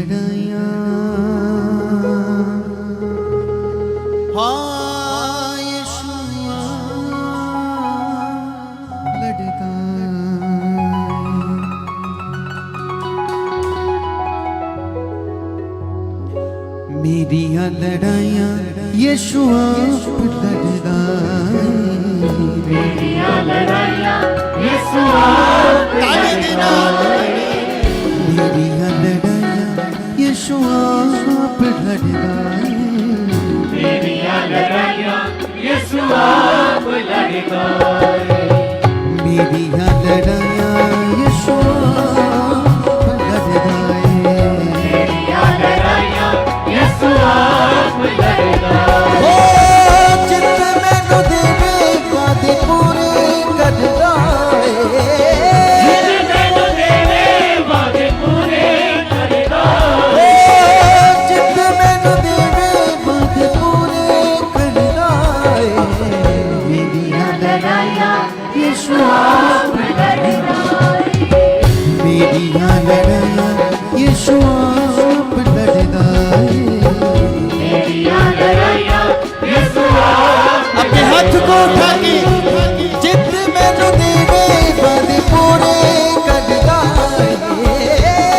लड़ाइयाँ हाँ यीशुआ लड़ता मेरिया लड़ाइयाँ यीशुआ लड़ता मेरिया लड़ाइयाँ यीशुआ लड़ता मेरिया लड़ाइयाँ यीशुआ लड़ता मेरिया लड़ाइयाँ यीशुआ लड़ता मेरिया लड़ाइयाँ यीशुआ लड़ता मेरिया लड़ाइयाँ यीशुआ लड़ता ओ चित मैनू देवे वादे पूरे करदा जिन मैनू देवे वादे पूरे करदा चित मैनू देवे वादे पूरे करदा मेरिया लड़ाइयाँ यीशुआ लड़ता मेरिया लड़ाइयाँ यीशुआ लड़दा मेरिया लड़ाइयाँ यीशुआ अपने हाथ को उठा के जित मैनू देवे वादे पूरे करदा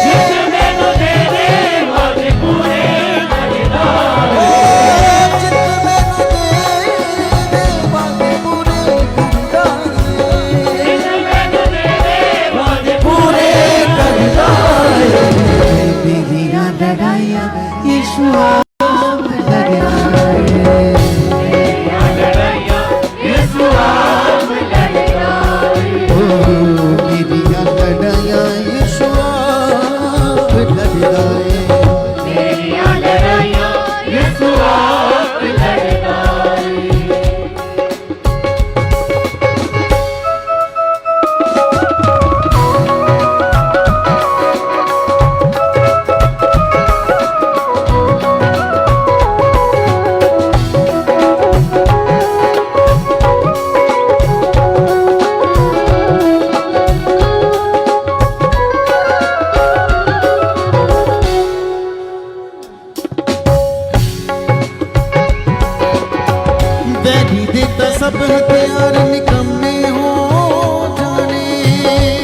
जिन मैनू देवे वादे पूरे करदा जित मैनू देवे वादे पूरे करदा जिन मैनू देवे वादे पूरे करदा मेरिया लड़ाइयाँ यीशुआ लड़दा मेरिया लड़ाइयाँ यीशुआ लड़ता मेरिया लड़ाइयाँ यीशुआ लड़दा मेरिया लड़ाइयाँ यीशुआ लड़ता बैरी देता सब हथियार निकम्मे हो जाने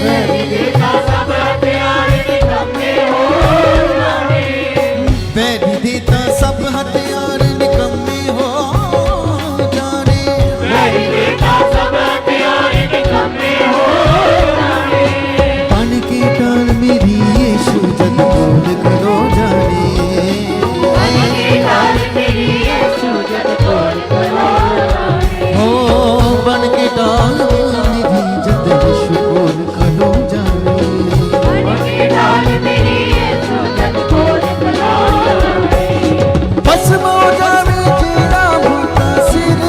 मेरी देता सब हथियार निकम्मे हो जाने बैरी देता सब हथियार निकम्मे हो जाने मेरी देता सब हथियार निकम्मे हो जाने बन के डाल मेरी यीशु जग बोल करो जाने मेरी डाल मेरी यीशु जग बोल करो हो बन के डाल मेरी जग यीशु बोल करो जाने मेरी डाल मेरी यीशु जग बोल करो बस मो जावे जेड़ा भूता सिर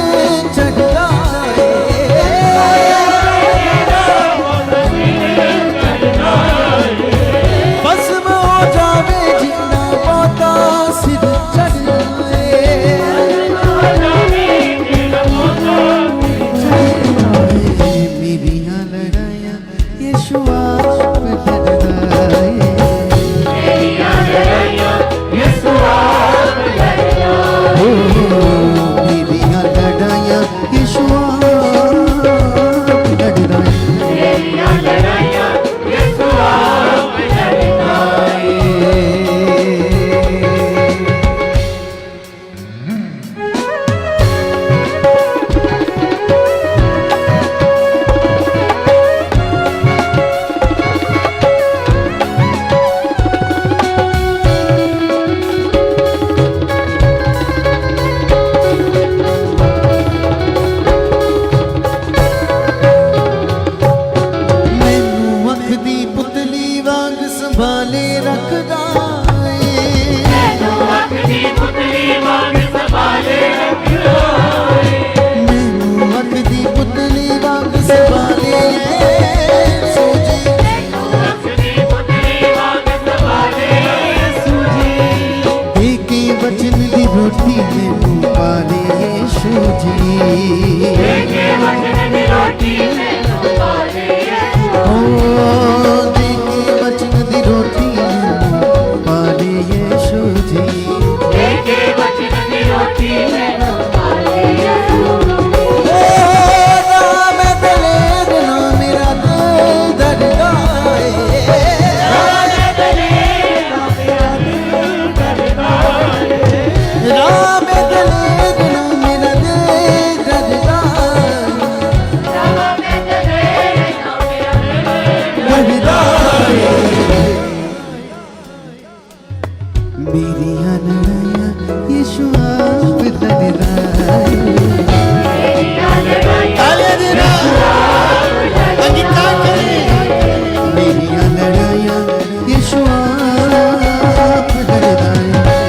चढ़दा बस मो जावे जेड़ा भूता सिर चढ़दा मेरिया लड़ाइयाँ यीशुआ लड़दा मेरिया लड़ाइयाँ यीशुआ लड़ता मेरिया लड़ाइयाँ यीशुआ लड़दा मेरिया लड़ाइयाँ यीशुआ लड़ता मैनू अख दी पुतली वांग संभाले रखदा मैनू अपनी पुतली वांग संभाले रखदा मैनू अख दी पुतली वांग संभाले सोजी मैनू अपनी पुतली वांग संभाले सूझी देके वचन दी रोटी मैनू पाले यीशु जी देखे वचन दी रोटी मैनू पाले ओ देके वचन दी रोटी मैनू पाले मेरियां लड़ाइयां यीशु आप लड़दा है। तालियां देना अंकिता करे। मेरियां लड़ाइयां यीशु आप लड़दा है।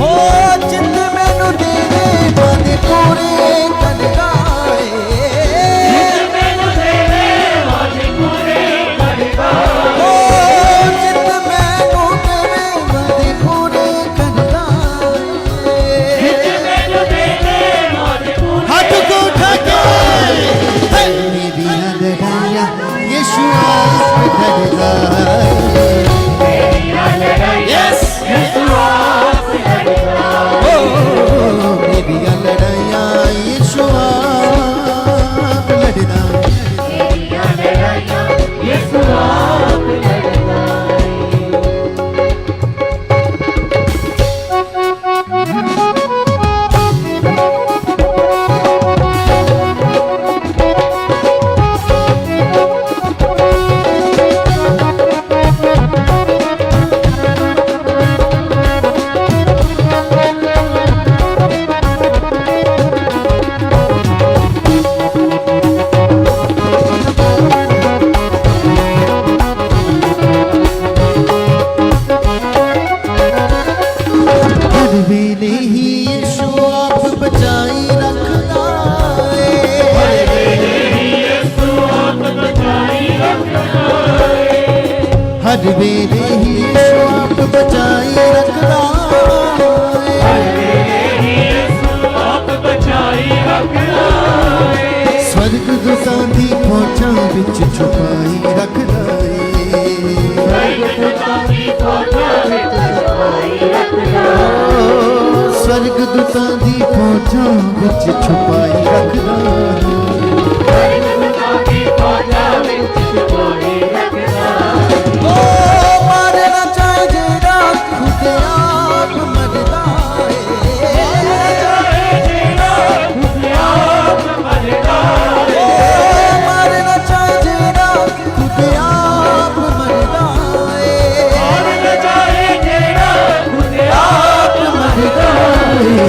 ओ जिंद मैनू तेरे वादे पूरे करदा है। ओ जिंद मैनू तेरे वादे पूरे करदा है। हाथ को उठा के मेरियां लड़ाइयां यीशु आप लड़दा है। यस मेरियां लड़ाइयां यीशु आप लड़दा है। हर वेले ही यीशु आप बचाई रखदा है। हर वेले ही यीशु आप बचाई रखदा है। स्वर्गदूतां दी फौजां विच छुपाई रखदा है। स्वर्गदूतां दी फौजां विच छुपाई रखदा है। ओ मारना चाहे जेड़ा खुद आप मरदा है। ओ मारना चाहे जेड़ा खुद आप मरदा है। आप मरदा है।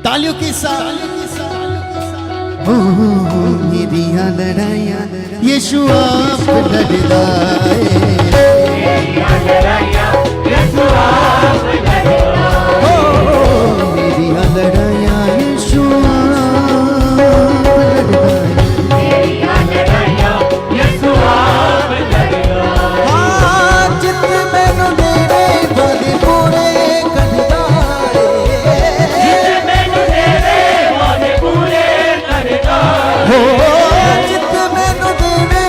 तालियों के साथ ओ मेरियां लड़ाइयां यीशु आप लड़दा है। ओ मेरियां लड़ाइयां यीशु आप लड़दा है। हाँ जित मैनू तेरे वादे पूरे करदा है। हो जित मैनू देवे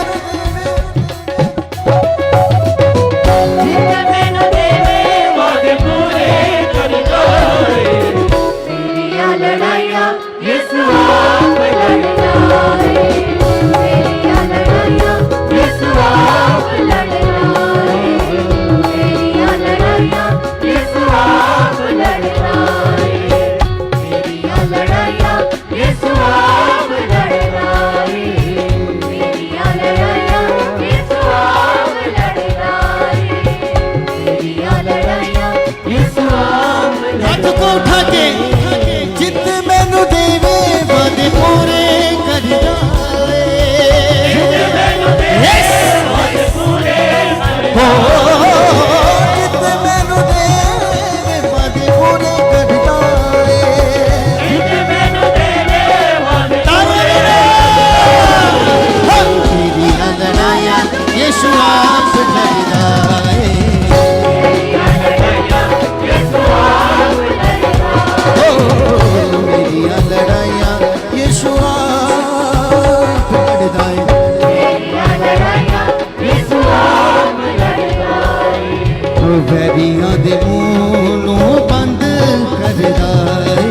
हाथ को उठा के जित मैनू देवे वादे पूरे करदा है। यस हो जित मैनू देवे वादे पूरे करदा है। मेरियां लड़ाइयां यीशु आप लड़दा है। मेरियां लड़ाइयां यीशु आप लड़दा है। ओ वैरियां दे मुंह नूं बंद करदा है।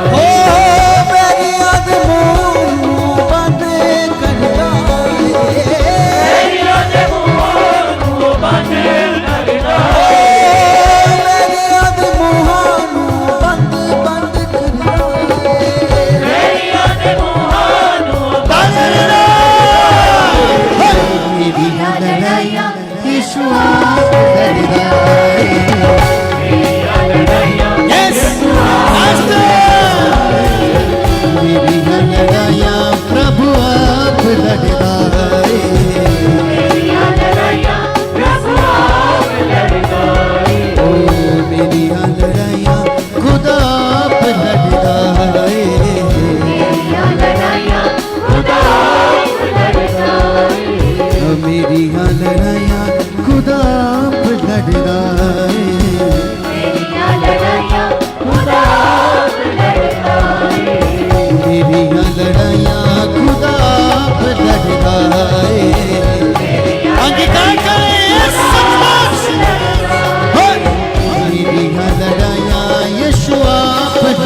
ओ वैरियां दे मुंह नूं बंद करदा है।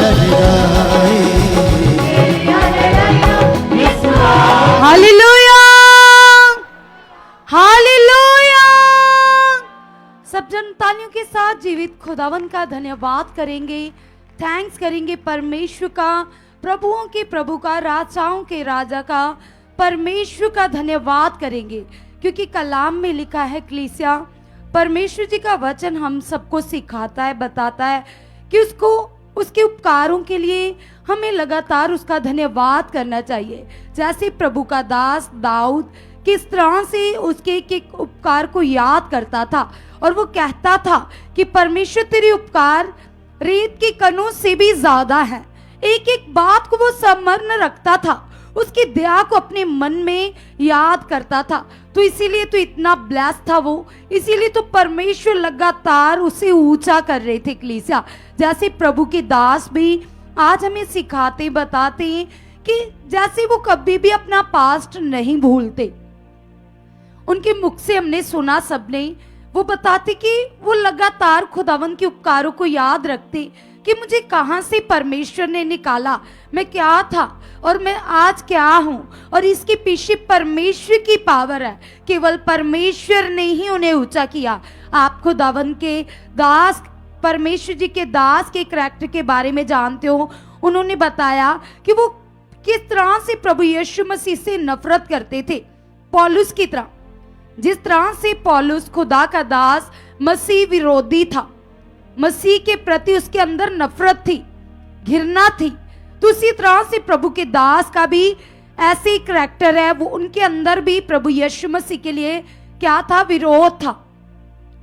लड़ाई। तेरियां लड़ाइयां यीशु आए। Hallelujah, hallelujah. सब जन तालियों के साथ जीवित खुदावन का धन्यवाद करेंगे, थैंक्स करेंगे परमेश्वर का, प्रभुओं के प्रभु का, राजाओं के राजा का, परमेश्वर का धन्यवाद करेंगे। क्योंकि कलाम में लिखा है कलीसिया, परमेश्वर जी का वचन हम सबको सिखाता है, बताता है कि उसको उसके उपकारों के लिए हमें लगातार उसका धन्यवाद करना चाहिए। जैसे प्रभु का दास दाऊद किस तरह से उसके एक उपकार को याद करता था और वो कहता था कि परमेश्वर तेरे उपकार रेत के कणों से भी ज्यादा है। एक एक बात को वो स्मरण रखता था, उसकी दया को अपने मन में याद करता था। तो इसीलिए तो इतना ब्लेस था वो, इसीलिए तो परमेश्वर लगातार उसे ऊंचा कर रहे थे कलीसिया। जैसे प्रभु के दास भी आज हमें सिखाते बताते हैं कि जैसे वो कभी भी अपना पास्ट नहीं भूलते, उनके मुख से हमने सुना सबने, वो बताते कि वो लगातार खुदावन के उपकारों को याद रखते कि मुझे कहां से परमेश्वर ने निकाला, मैं क्या था और मैं आज क्या हूं, और इसके पीछे परमेश्वर की पावर है। केवल परमेश्वर ने ही उन्हें ऊंचा किया। आप खुदावन के दास, परमेश्वर जी के दास के करैक्टर के बारे में जानते हो। उन्होंने बताया कि वो किस तरह से प्रभु यीशु मसीह से नफरत करते थे, पौलुस की तरह। जिस तरह से पौलुस खुदा का दास मसीह विरोधी था, मसीह के प्रति उसके अंदर नफरत थी, घृणा थी, तो उसी तरह से प्रभु के दास का भी ऐसे ही करैक्टर है। वो उनके अंदर भी प्रभु यीशु मसीह के लिए क्या था, विरोध था।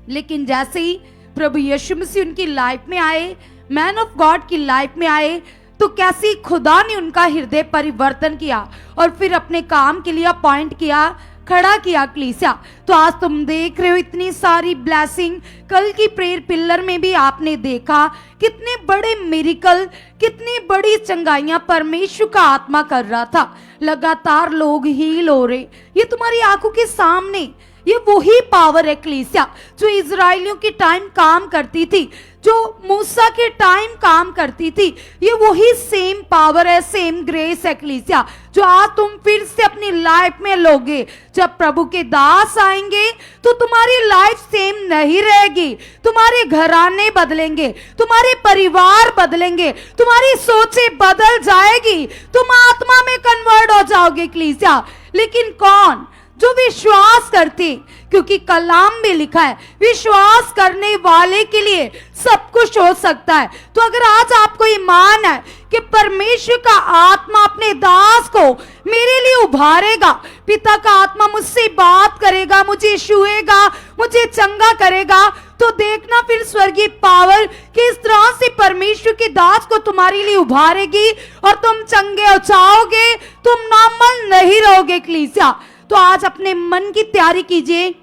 लेकिन जैसे ही प्रभु यीशु मसीह उनकी लाइफ में आए, मैन ऑफ गॉड की लाइफ में आए, तो कैसे खुदा ने उनका हृदय परिवर्तन किया और फिर अपने काम के लिए अपॉइंट किया, खड़ा किया कलीसिया। तो आज तुम देख रहे हो इतनी सारी ब्लेसिंग। कल की प्रेयर पिलर में भी आपने देखा कितने बड़े मिरेकल, कितनी बड़ी चंगाइयां परमेश्वर का आत्मा कर रहा था। लगातार लोग हील हो रहे, ये तुम्हारी आंखों के सामने। ये वही पावर है कलीसिया जो इजराइलियों के टाइम काम करती थी, जो मूसा के टाइम काम करती थी। ये वही सेम पावर है, सेम ग्रेस है कलीसिया, जो आज तुम फिर से अपनी लाइफ में लोगे। जब प्रभु के दास आएंगे तो तुम्हारी लाइफ सेम नहीं रहेगी, तुम्हारे घराने बदलेंगे, तुम्हारे परिवार बदलेंगे, तुम्हारी सोचें बदल जाएगी, तुम आत्मा में कन्वर्ट हो जाओगे कलीसिया। लेकिन कौन? जो विश्वास करते, क्योंकि कलाम में लिखा है विश्वास करने वाले के लिए सब कुछ हो सकता है। तो अगर आज आपको ईमान है कि परमेश्वर का आत्मा अपने दास को मेरे लिए उभारेगा, पिता का आत्मा मुझसे बात करेगा, मुझे छुएगा, मुझे चंगा करेगा, तो देखना फिर स्वर्गीय पावर किस तरह से परमेश्वर के दास को तुम्हारे लिए उभारेगी और तुम चंगे हो जाओगे, तुम नॉर्मल नहीं रहोगे कलीसिया। तो आज अपने मन की तैयारी कीजिए,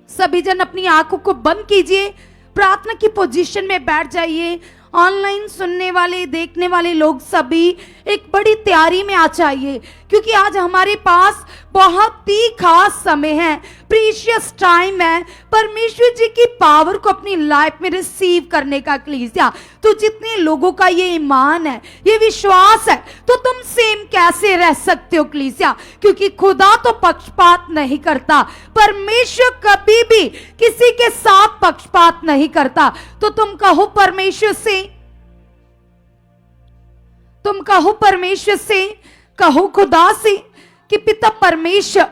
सभी जन अपनी आंखों को बंद कीजिए, प्रार्थना की पोजीशन में बैठ जाइए। ऑनलाइन सुनने वाले, देखने वाले लोग सभी एक बड़ी तैयारी में आ जाइए, क्योंकि आज हमारे पास बहुत ही खास समय है, प्रीशियस टाइम है परमेश्वर जी की पावर को अपनी लाइफ में रिसीव करने का कलीसिया। तो जितने लोगों का ये ईमान है, ये विश्वास है, तो तुम सेम कैसे रह सकते हो कलीसिया? क्योंकि खुदा तो पक्षपात नहीं करता, परमेश्वर कभी भी किसी के साथ पक्षपात नहीं करता। तो तुम कहो परमेश्वर से, तुम कहो परमेश्वर से, कहो खुदा से कि पिता परमेश्वर,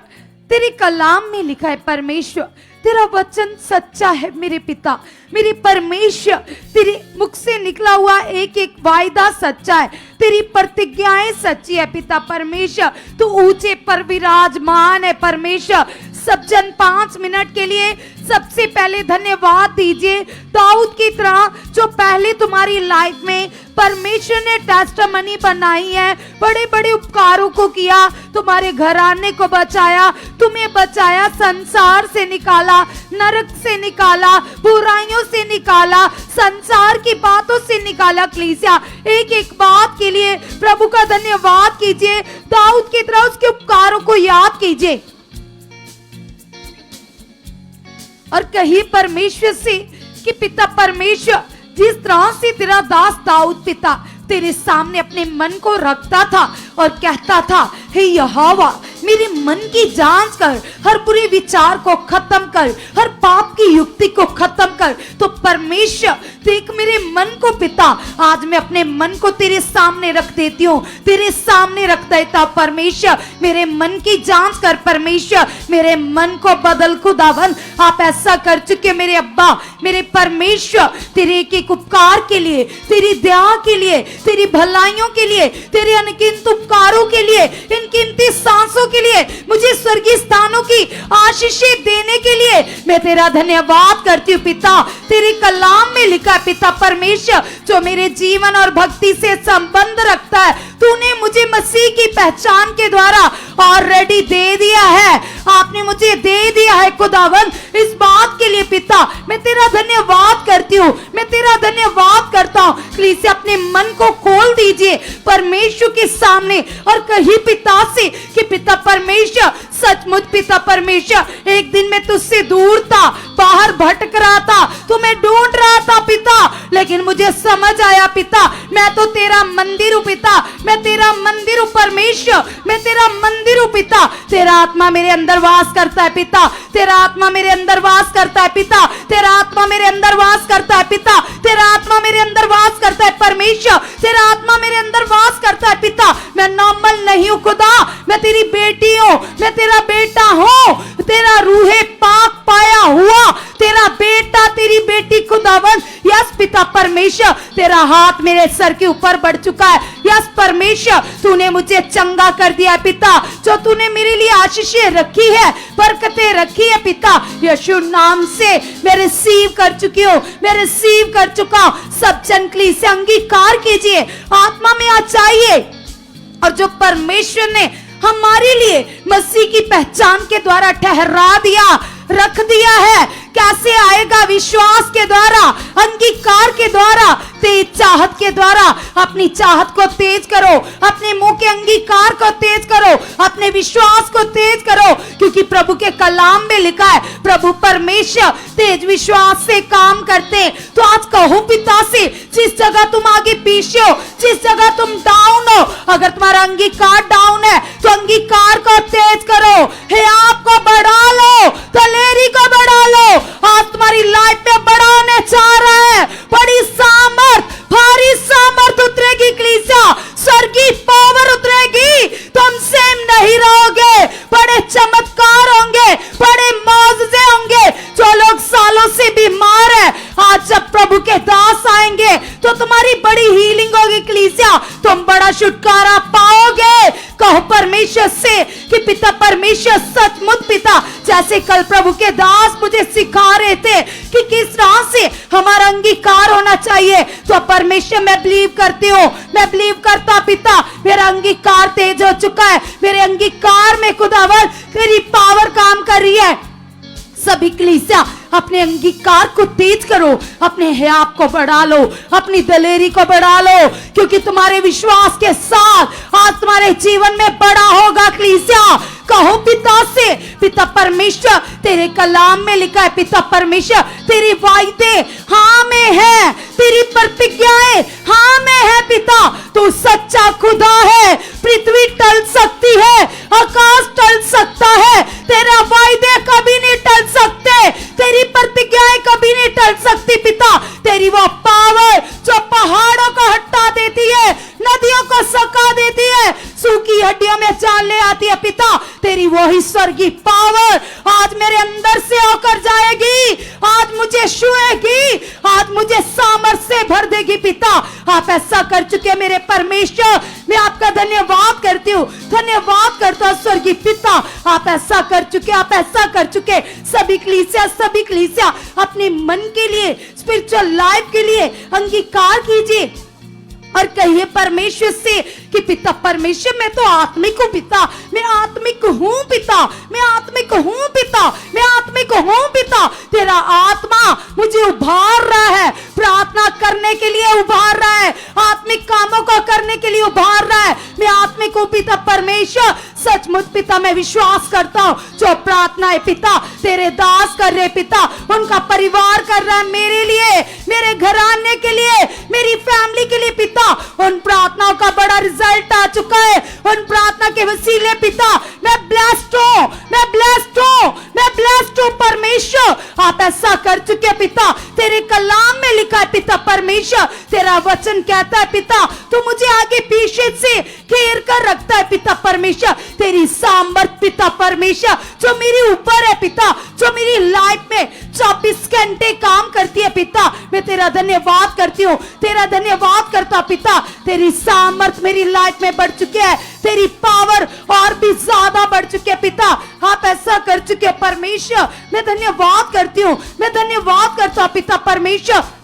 तेरे कलाम में लिखा है परमेश्वर तेरा वचन सच्चा है मेरे पिता, मेरे परमेश्वर, तेरे मुख से निकला हुआ एक एक वायदा सच्चा है, तेरी प्रतिज्ञाएं सच्ची है पिता परमेश्वर। तू ऊंचे पर विराजमान है परमेश्वर। सब जन 5 मिनट के लिए सबसे पहले धन्यवाद दीजिए दाऊद की तरह, जो पहले तुम्हारी लाइफ में परमेश्वर ने टेस्टमनी बनाई है, बड़े बड़े उपकारों को किया, तुम्हारे घराने को बचाया, तुम्हें बचाया, संसार से निकाला, नरक से निकाला, बुराइयों से निकाला, संसार की बातों से निकाला कलीसिया। एक एक बात के लिए प्रभु का धन्यवाद कीजिए, दाऊद की तरह उसके उपकारों को याद कीजिए और कहिए परमेश्वर से कि पिता परमेश्वर, जिस तरह से तेरा दास दाऊद पिता तेरे सामने अपने मन को रखता था और कहता था, हे यहोवा मेरे मन की जांच कर, हर बुरे विचार को खत्म कर, हर पाप की युक्ति को खत्म कर। तो परमेश्वर देख मेरे मन को पिता, आज मैं अपने मन को तेरे सामने रख देती हूँ, तेरे सामने रख देता। परमेश्वर मेरे मन की जांच कर, परमेश्वर मेरे मन को बदल। खुदावन आप ऐसा कर चुके मेरे अब्बा, मेरे परमेश्वर, तेरे एक एक उपकार के लिए, तेरी दया के लिए, तेरी भलाइयों के लिए, तेरे अनगिनत उपकारों के लिए, इन कीमती सांसों के लिए, मुझे स्वर्गीय स्थानों की आशीषें देने के लिए मैं तेरा धन्यवाद करती हूँ पिता। तेरे कलाम में लिखा है पिता परमेश्वर, जो मेरे जीवन और भक्ति से संबंध रखता है, तूने मुझे मसीह की पहचान के द्वारा ऑलरेडी दे दिया है, आपने मुझे दे दिया है। खुदावन इस बात के लिए पिता मैं तेरा धन्यवाद करती हूँ, मैं तेरा धन्यवाद करता हूँ। प्लीज अपने मन को खोल दीजिए परमेश्वर के सामने और कही पिता से कि पिता परमेश्वर, सचमुच पिता परमेश्वर, एक दिन मैं तुझसे दूर था, बाहर भटक रहा था, तुम्हें ढूंढ रहा था पिता, लेकिन मुझे समझ आया पिता मैं तो तेरा मंदिर हूँ पिता, मैं तेरा मंदिर हूँ परमेश्वर, मैं तेरा मंदिर हूँ पिता। तेरा आत्मा मेरे अंदर वास करता है पिता, तेरा आत्मा मेरे अंदर वास करता है पिता, तेरा आत्मा मेरे अंदर वास करता है पिता, तेरा आत्मा मेरे अंदर वास करता है परमेश्वर, तेरा आत्मा मेरे अंदर वास करता है पिता। मैं नॉर्मल नहीं हूँ खुदा, मैं तेरी बेटी हूँ, मैं तेरा बेटा हूँ, तेरा रूहे पाक पाया हुआ तेरा बेटा, तेरी बेटी खुदावन। यस पिता परमेश्वर, तेरा हाथ मेरे सर के ऊपर बढ़ चुका है। यस परमेश्वर, तूने मुझे चंगा कर दिया है पिता, जो तूने मेरे लिए आशीषें रखी है, बरकतें रखी है पिता, यीशु नाम से मैं रिसीव कर चुकी हूँ, मैं रिसीव कर चुका हूँ। सब चंकली से अंगीकार कीजिए, आत्मा में आ जाइए, और जो परमेश्वर ने हमारे लिए मसीह की पहचान के द्वारा ठहरा दिया, रख दिया है, कैसे आएगा? विश्वास के द्वारा, अंगीकार के द्वारा, तेज चाहत के द्वारा। अपनी चाहत को तेज करो, अपने मुंह के अंगीकार को तेज करो, अपने विश्वास को तेज करो, क्योंकि प्रभु के कलाम में लिखा है प्रभु परमेश्वर तेज विश्वास से काम करते। तो आज कहो पिता से, जिस जगह तुम आगे पीछे हो, जिस जगह तुम डाउन हो, अगर तुम्हारा अंगीकार डाउन है तो अंगीकार को तेज करो, हे आपको बढ़ा लो, तलेरी को बढ़ा लो। आज तुम्हारी लाइफ में बड़ा होने चाह रहा है, बड़ी सामर्थ, भारी सामर्थ उतरेगी कलीसिया, स्वर्गीय पावर उतरेगी, तुम सेम नहीं रहोगे, बड़े चमत्कार होंगे, बड़े मौजूदे होंगे। जो लोग सालों से बीमार है, आज जब प्रभु के दास आएंगे तो तुम्हारी बड़ी हीलिंग होगी कलीसिया, तुम बड़ा छुटकारा पाओगे। कहो परमेश्वर से कि पिता परमेश्वर, सचमुच पिता, जैसे कल प्रभु के दास मुझे सिखा रहे थे कि किस तरह से हमारा अंगीकार होना चाहिए, तो परमेश्वर मैं बिलीव करती हूँ, मैं बिलीव करता पिता, मेरा अंगीकार तेज हो चुका है, मेरे अंगीकार में खुदावर तेरी पावर काम कर रही है। सभी कलीसिया अपने अंगीकार को तेज करो, अपने हयात को बढ़ा लो, अपनी दलेरी को बढ़ा लो, क्योंकि तुम्हारे विश्वास के साथ आज तुम्हारे जीवन में बड़ा होगा कलीसिया। कहो पिता से, पिता परमेश्वर, तेरे कलाम में लिखा है पिता परमेश्वर, तेरी वायदे हाँ में है, तेरी प्रतिज्ञाएं हाँ में है पिता। तू सच्चा खुदा है, पृथ्वी टल सकती है, आकाश टल सकता है, तेरा वायदे कभी नहीं टल सकते, तेरी प्रतिज्ञाएं कभी नहीं टल सकती पिता। तेरी वो पावर जो पहाड़ों को हटा देती है, नदियों को सका देती है, सूखी हड्डियों में जान ले आती है पिता, तेरी वही स्वर्गीय पावर आज मेरे अंदर से होकर जाएगी, आज मुझे छुएगी, आज मुझे सामर्थ से भर देगी पिता। आप ऐसा कर चुके मेरे परमेश्वर, मैं आपका धन्यवाद करती हूँ, धन्यवाद करता हूँ स्वर्गीय पिता, आप ऐसा कर चुके, आप ऐसा कर चुके। सभी कलीसिया अपने मन के लिए, स्पिरिचुअल लाइफ के लिए अंगीकार कीजिए और कहिए परमेश्वर से कि पिता परमेश्वर, मैं तो आत्मिक हूँ पिता, मैं आत्मिक हूँ पिता, मैं आत्मिक हूँ पिता, मैं आत्मिक हूँ पिता। तेरा आत्मा मुझे उभार रहा है, प्रार्थना करने के लिए उभार रहा है, आत्मिक कामों को करने के लिए उभार रहा है। मैं आत्मिक हूँ पिता परमेश्वर, सचमुच पिता मैं विश्वास करता हूँ जो प्रार्थना है पिता तेरे दास कर रहे पिता, उनका परिवार कर रहा है मेरे लिए, मेरे घराने के लिए, मेरी फैमिली के लिए पिता, उन प्रार्थनाओं का बड़ा रिजल्ट आ चुका है। उन प्रार्थना के वसीले पिता मैं ब्लेस्ड हूं, मैं ब्लेस्ड हूं, मैं ब्लेस्ड हूं परमेश्वर। आप ऐसा कर चुके पिता, तेरे कलाम में लिखा है पिता परमेश्वर, तेरा वचन कहता है पिता तू मुझे आगे पीछे से घेर कर रखता है पिता परमेश्वर। तेरी सामर्थ पिता परमेश्वर जो मेरे ऊपर है पिता, जो मेरी लाइफ में 24 घंटे काम करती है पिता, मैं तेरा धन्यवाद करती हूँ, तेरा धन्यवाद करता पिता। तेरी सामर्थ मेरी लाइफ में बढ़ चुकी है, तेरी पावर और भी ज्यादा बढ़ चुकी है पिता। आप ऐसा कर चुके परमेश्वर, मैं धन्यवाद करती हूँ, मैं धन्यवाद करता पिता परमेश्वर।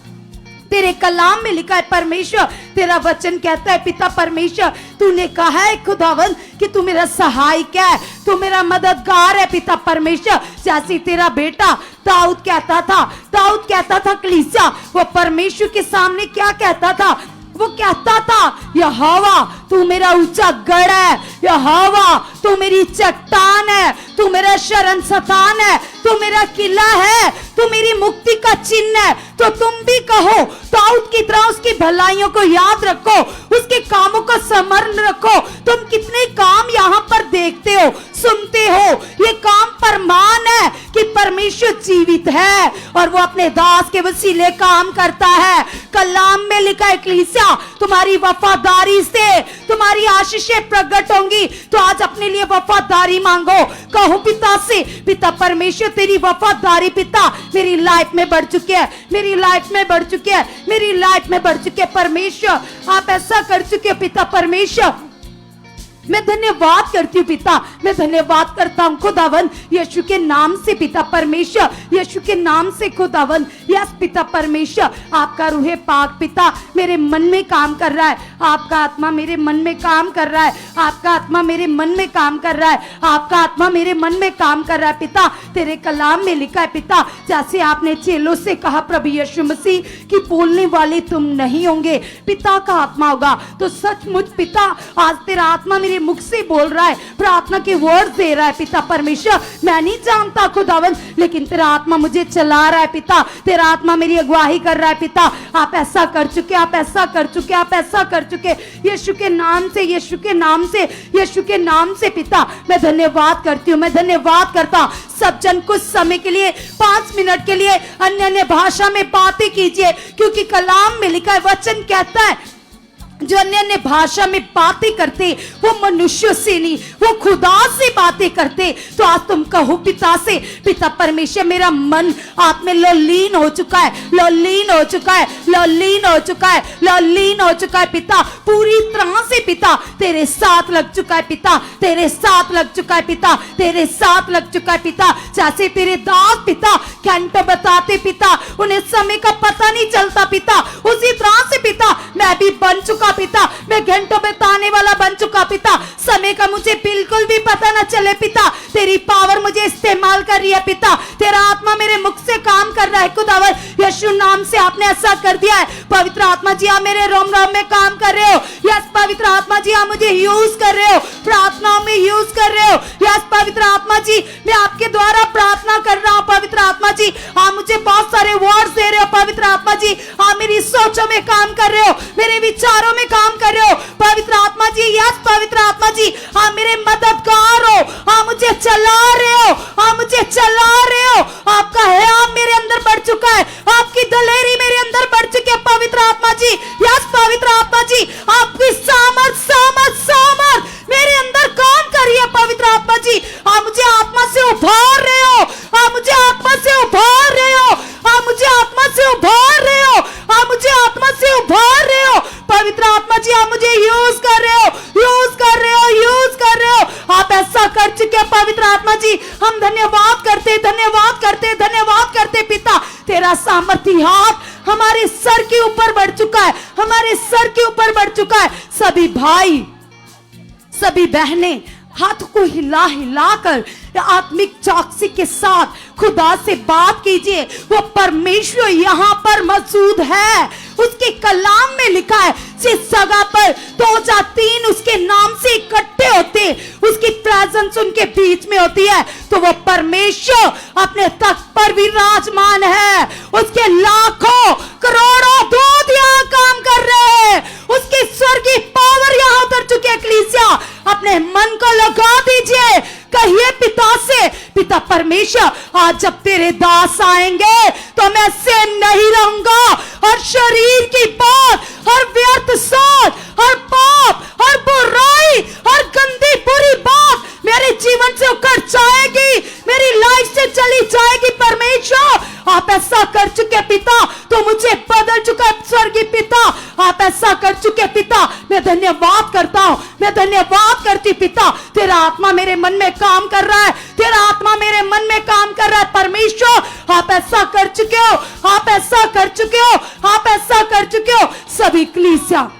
तेरे कलाम में लिखा है परमेश्वर, तेरा वचन कहता है पिता परमेश्वर, तूने कहा है खुदावन कि तू मेरा सहायक है, तू मेरा मददगार है पिता परमेश्वर। जैसे तेरा बेटा दाऊद कहता था कलीसिया, वो परमेश्वर के सामने क्या कहता था? वो कहता था यहोवा तू मेरा ऊंचा गढ़ है, यहोवा तू मेरी चट्टान है, तू मेरा शरण स्थान है, तू मेरा किला है, तू मेरी मुक्ति का चिन्ह है। तो तुम भी कहो दाऊद की तरह उसकी भलाइयों को याद रखो, उसके कामों को स्मरण रखो। तुम कितने काम यहाँ पर देखते हो, सुनते हो, ये काम प्रमाण है कि परमेश्वर जीवित है और वो अपने दास के वसीले काम करता है। कलाम में लिखा है कलीसिया तुम्हारी वफादारी से तुम्हारी आशीषें प्रकट होंगी। तो आज अपने लिए वफादारी मांगो, कहो पिता से, पिता परमेश्वर तेरी वफादारी पिता मेरी लाइफ में बढ़ चुकी है, मेरी लाइफ में बढ़ चुकी है, मेरी लाइफ में बढ़ चुकी है परमेश्वर। आप ऐसा कर चुके हो पिता परमेश्वर, मैं धन्यवाद करती हूँ पिता, मैं धन्यवाद करता हूँ खुदावन यीशु के नाम से पिता परमेश्वर, यीशु के नाम से खुदावन। यस पिता परमेश्वर, आपका रूहे पाक पिता मेरे मन में काम कर रहा है, आपका आत्मा मेरे मन में काम कर रहा है, आपका आत्मा मेरे मन में काम कर रहा है, आपका आत्मा मेरे मन में काम कर रहा है पिता। तेरे कलाम में लिखा है पिता, जैसे आपने चेलों से कहा प्रभु यीशु मसीह कि बोलने वाले तुम नहीं होंगे, पिता का आत्मा होगा। तो सचमुच पिता आज तेरा आत्मा मेरे मुख से बोल रहा है, प्रार्थना के वर्ड दे रहा है पिता परमेश्वर। मैं नहीं जानता खुदावन, लेकिन तेरा आत्मा मुझे चला रहा है पिता, तेरा आत्मा मेरी अगुवाई कर रहा है पिता। आप ऐसा कर चुके, आप ऐसा कर चुके, आप ऐसा कर चुके। यीशु के नाम से, यीशु के नाम से, यीशु के नाम से पिता मैं धन्यवाद करती हूँ, मैं धन्यवाद करता हूँ। सब जन कुछ समय के लिए 5 मिनट के लिए अन्य अन्य भाषा में बातें कीजिए, क्योंकि कलाम में लिखा है, वचन कहता है जो अन्य अन्य भाषा में बातें करते वो मनुष्य से नहीं, वो खुदा से बातें करते। तो आज तुम कहो पिता से, पिता परमेश्वर मेरा मन आप में लौलीन हो चुका है, लौलीन हो चुका है, लौलीन हो चुका है, लौलीन हो चुका है पिता, पूरी तरह से पिता तेरे साथ लग चुका है पिता, तेरे साथ लग चुका है पिता, तेरे साथ लग चुका है पिता। जैसे तेरे दास पिता घंटों बताते पिता, उन्हें समय का पता नहीं चलता पिता, उसी तरह से पिता मैं भी बन चुका पिता, मैं घंटों बिताने वाला बन चुका पिता, समय का मुझे बिल्कुल भी पता न चले पिता। तेरी पावर मुझे इस्तेमाल कर रही है पिता, तेरा आत्मा मेरे मुख से काम कर रहा है खुदावन। यीशु नाम से आपने ऐसा कर दिया है। पवित्र आत्मा जी आप मेरे रोम रोम में काम कर रहे हो। यस पवित्र आत्मा जी आप मुझे यूज कर रहे हो, प्रार्थनाओं में यूज कर रहे हो। यस पवित्र आत्मा जी मैं आपके द्वारा प्रार्थना कर रहा हूँ। पवित्र आत्मा जी आप मुझे बहुत सारे वर्ड्स दे रहे हो। पवित्र आत्मा जी आप मेरी सोचों में काम कर रहे हो, मेरे विचारों में काम कर रहे हो। पवित्र आत्मा जी, यस पवित्र आत्मा जी आप मेरे मददगार हो, आप मुझे चला रहे हो, आप मुझे चला रहे हो। आपका हयाम मेरे अंदर बढ़ चुका है, आपकी दलेरी मेरे अंदर बढ़ चुकी है पवित्र आत्मा जी। यस पवित्र आत्मा जी आपकी सामर्थ सामर्थ सामर्थ मेरे अंदर काम कर रही है पवित्र आत्मा जी। आप मुझे आत्मा से उभार रहे हो, आप मुझे आत्मा से उभार रहे हो, आप मुझे आत्मा से उभार रहे हो, आप मुझे आत्मा से उभार रहे हो। पवित्र आत्मा जी आप मुझे यूज कर रहे हो, यूज कर रहे हो, यूज कर रहे हो। आप ऐसा कर चुके हैं पवित्र आत्मा जी, हम धन्यवाद करते, धन्यवाद करते, धन्यवाद करते पिता। तेरा सामर्थी हाथ हमारे सर के ऊपर बढ़ चुका है, हमारे सर के ऊपर बढ़ चुका है। सभी भाई सभी बहनें हाथ को हिला हिला कर आत्मिक चौकसी के साथ खुदा से बात कीजिए। वो परमेश्वर यहाँ पर मौजूद है, उसके कलाम में लिखा है जिस जगह पर 2 या 3 उसके नाम से इकट्ठे होते, उसकी प्रेजेंस उनके बीच में होती है। तो वो परमेश्वर अपने तख्त पर विराजमान है, उसके लाखों करोड़ों दूत यहाँ काम कर रहे हैं, उसके स्वर्ग अपने मन को लगा दीजिए, कहिए पिता से, पिता परमेश्वर आज जब तेरे दास आएंगे तो मैं सेम नहीं रहूंगा। हर शरीर की बात, हर व्यर्थ सोच, हर पाप, हर बुराई, हर गंदी बुरी बात मेरे जीवन से उखड़ जाएगी, मेरी लाइफ से चली जाएगी। परमेश्वर आप ऐसा कर चुके पिता, तो मुझे बदल चुका स्वर्गीय पिता, आप ऐसा कर चुके पिता। मैं धन्यवाद करता हूं, मैं धन्यवाद करती पिता। तेरा आत्मा मेरे मन में काम कर रहा है, तेरा आत्मा मेरे मन में काम कर रहा है। परमेश्वर आप ऐसा कर चुके हो, आप ऐसा कर चुके हो, आप ऐसा कर चुके हो। सभी कलीसिया